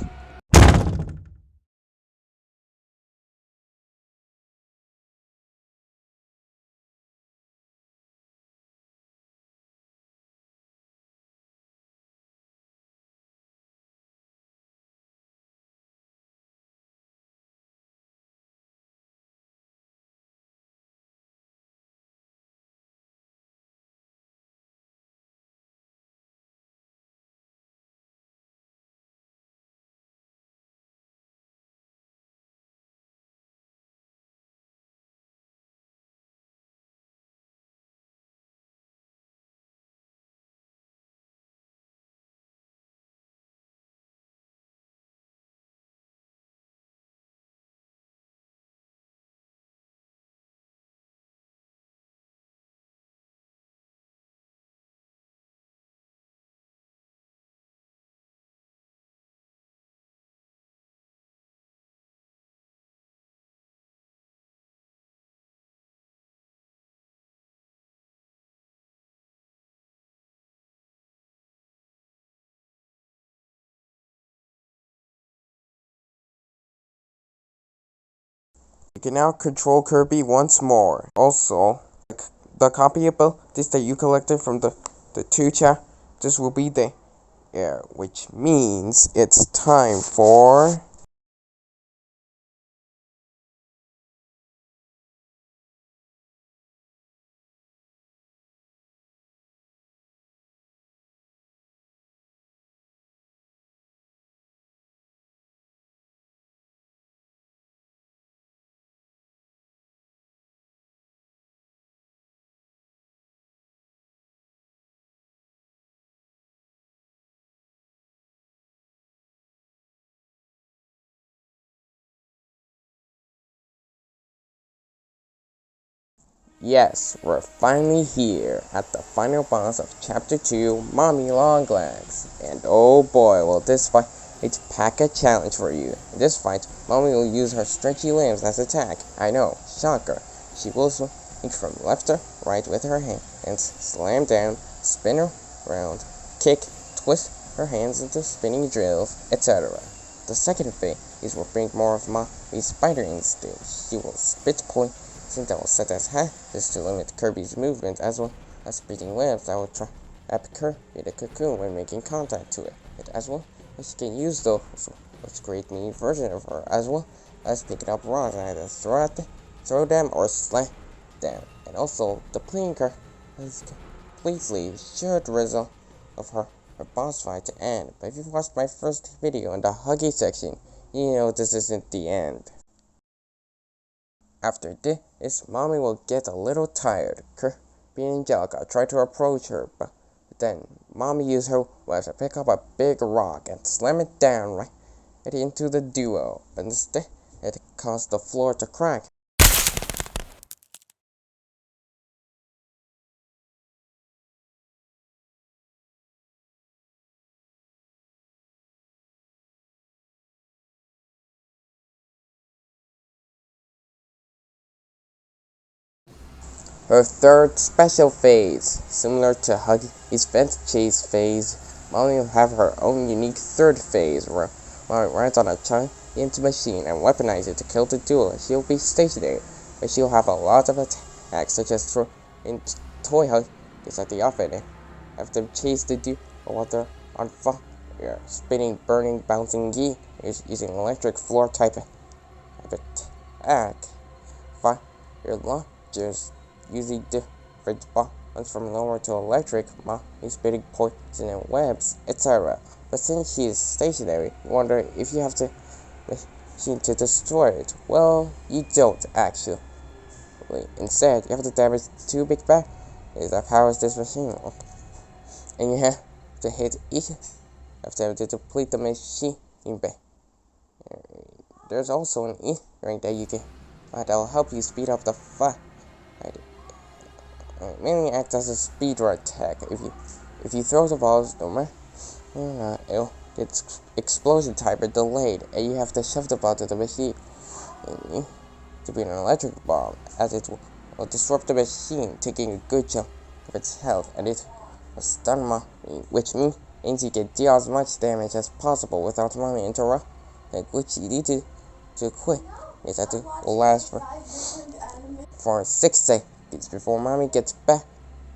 You can now control Kirby once more. Also, the copy abilities that you collected from the two chapters will be there, which means it's time for... Yes, we're finally here at the final boss of Chapter 2, Mommy Longlegs. And oh boy, will this fight pack a challenge for you. In this fight, Mommy will use her stretchy limbs as attack. I know, shocker. She will swing from left to right with her hands, slam down, spin around, kick, twist her hands into spinning drills, etc. The second phase will bring more of Mommy's spider instinct. She will spit poison that will set as habits to limit Kirby's movement, as well as speeding webs that will trap Kirby in the cocoon when making contact to it, as well as she can use those, which create mini version of her, as well as picking up rocks and either throw them or slam them. And also, the playing card has completely shared the result of her boss fight to end. But if you've watched my first video in the Huggy section, you know this isn't the end. After this, Mommy will get a little tired. Kirby and Angelica try to approach her, but then Mommy used her webs to pick up a big rock and slam it down right into the duo. But instead, it caused the floor to crack. Her third special phase, similar to Huggy's fence chase phase, Mommy will have her own unique third phase where Mommy rides on a giant machine and weaponizes it to kill the duel. She'll be stationary, but she'll have a lot of attacks, such as throwing toy Huggies at the outfit and have them chase the duel while they're on fire, spinning, burning, bouncing using electric floor type of attack. Fire launchers using different buttons from lower to electric, spitting poison and webs, etc. But since she is stationary, you wonder if you have to machine to destroy it. Well, you don't actually. Instead, you have to damage two big batteries that powers this machine, and you have to hit each of them to deplete the machine bay. There's also an E-ring that you can find that will help you speed up the fight. Mainly acts as a speed run attack. If you throw the balls, no matter it'll get explosion timer delayed, and you have to shove the ball to the machine to be an electric bomb, as it will disrupt the machine, taking a good chunk of its health, and it will stun Mommy, which means you can deal as much damage as possible without Mommy interrupting, which you need to quit. Is that it will last for 6 seconds before Mommy gets back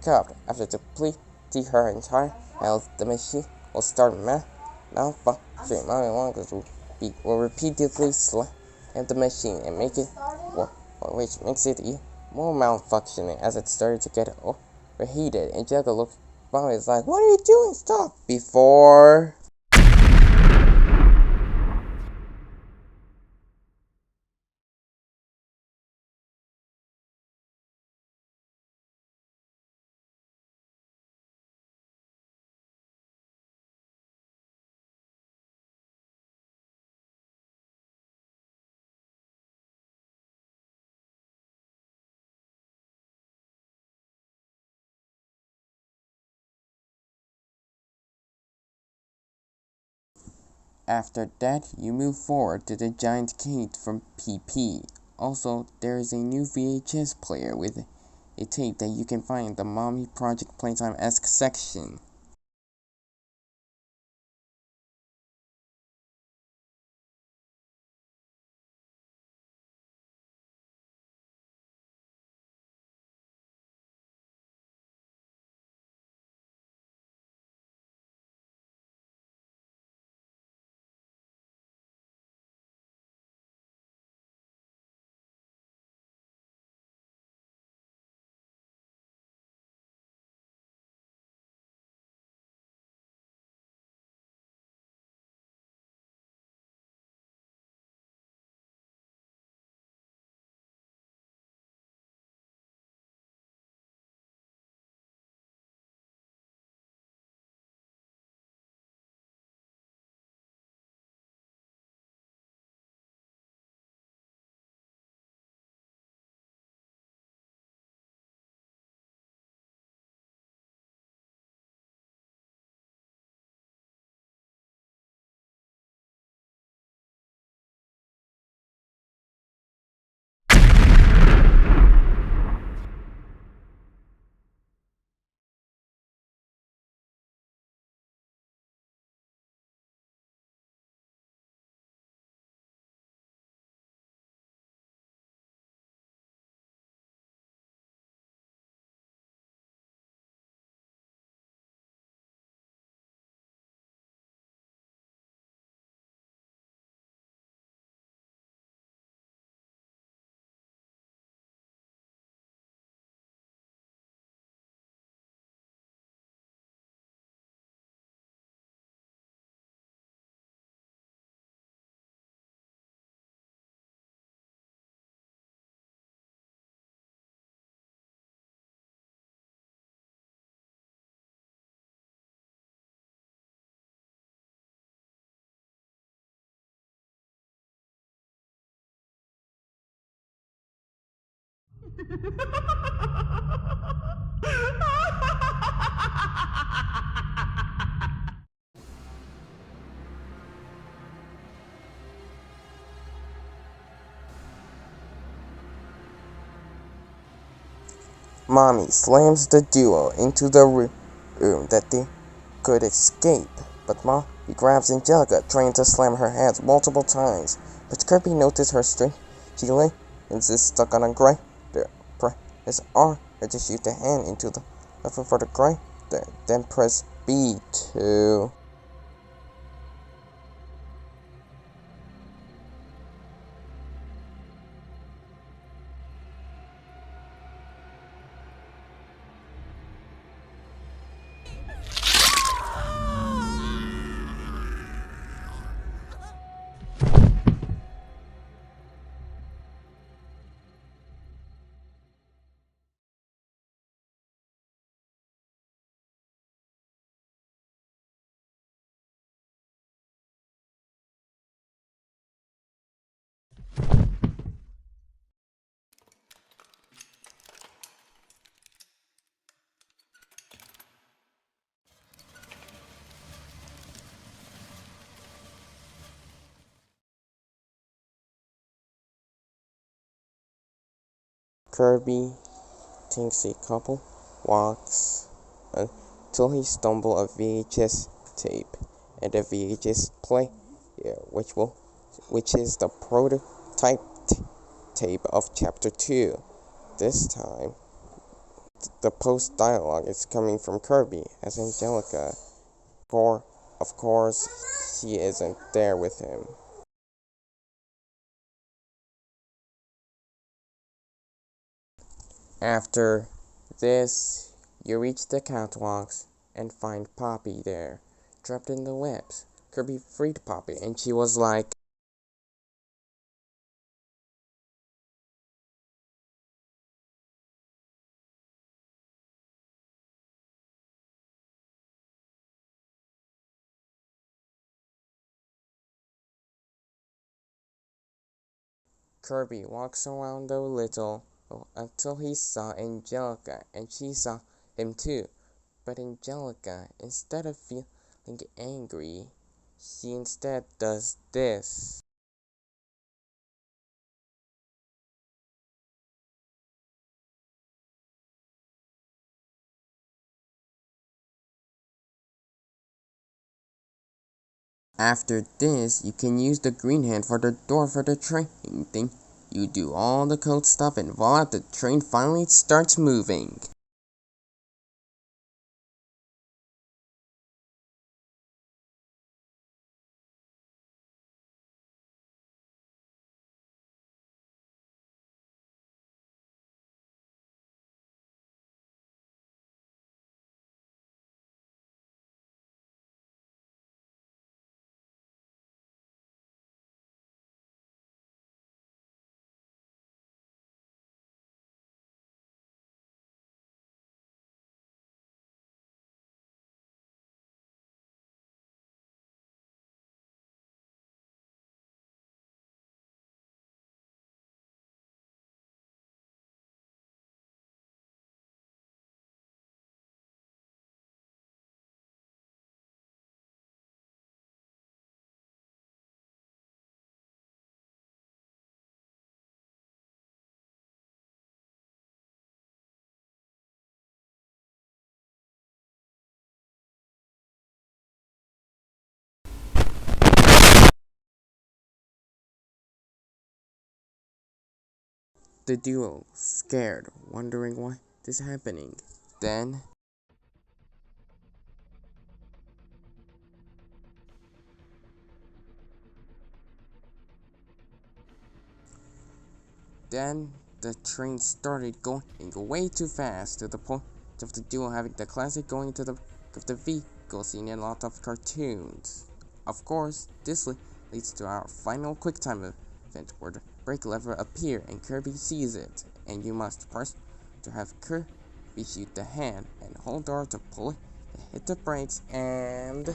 up. After depleting her entire health, the machine will start malfunctioning. Mommy Longlegs will repeatedly slam the machine and make it work, which makes it even more malfunctioning as it started to get overheated. Angelica looks at Mommy is like, "What are you doing? Stop!" Before... After that, you move forward to the giant gate from PP. Also, there is a new VHS player with a tape that you can find in the Mommy Project Playtime-esque section. Mommy slams the duo into the room that they could escape, but Mommy grabs Angelica, trying to slam her head multiple times. But Kirby noticed her strength. She lands is stuck on a grinder. Press R to shoot the hand into the lever for the grinder. Then press B to... Kirby takes a couple walks until he stumbles a VHS tape and a VHS player, which is the prototype tape of Chapter 2. This time, the post dialogue is coming from Kirby as Angelica. Of course, she isn't there with him. After this, you reach the catwalks and find Poppy there, trapped in the webs. Kirby freed Poppy, and she was like, Kirby walks around a little until he saw Angelica, and she saw him too. But Angelica, instead of feeling angry, she instead does this. After this, you can use the green hand for the door for the train thing. You do all the code stuff, and voila, the train finally starts moving. The duo, scared, wondering why this is happening. Then the train started going way too fast, to the point of the duo having the classic going into the back of the vehicle seen in a lot of cartoons. Of course, this leads to our final QuickTime event where the brake lever appears and Kirby sees it, and you must press to have Kirby shoot the hand and hold R to pull it, hit the brakes, and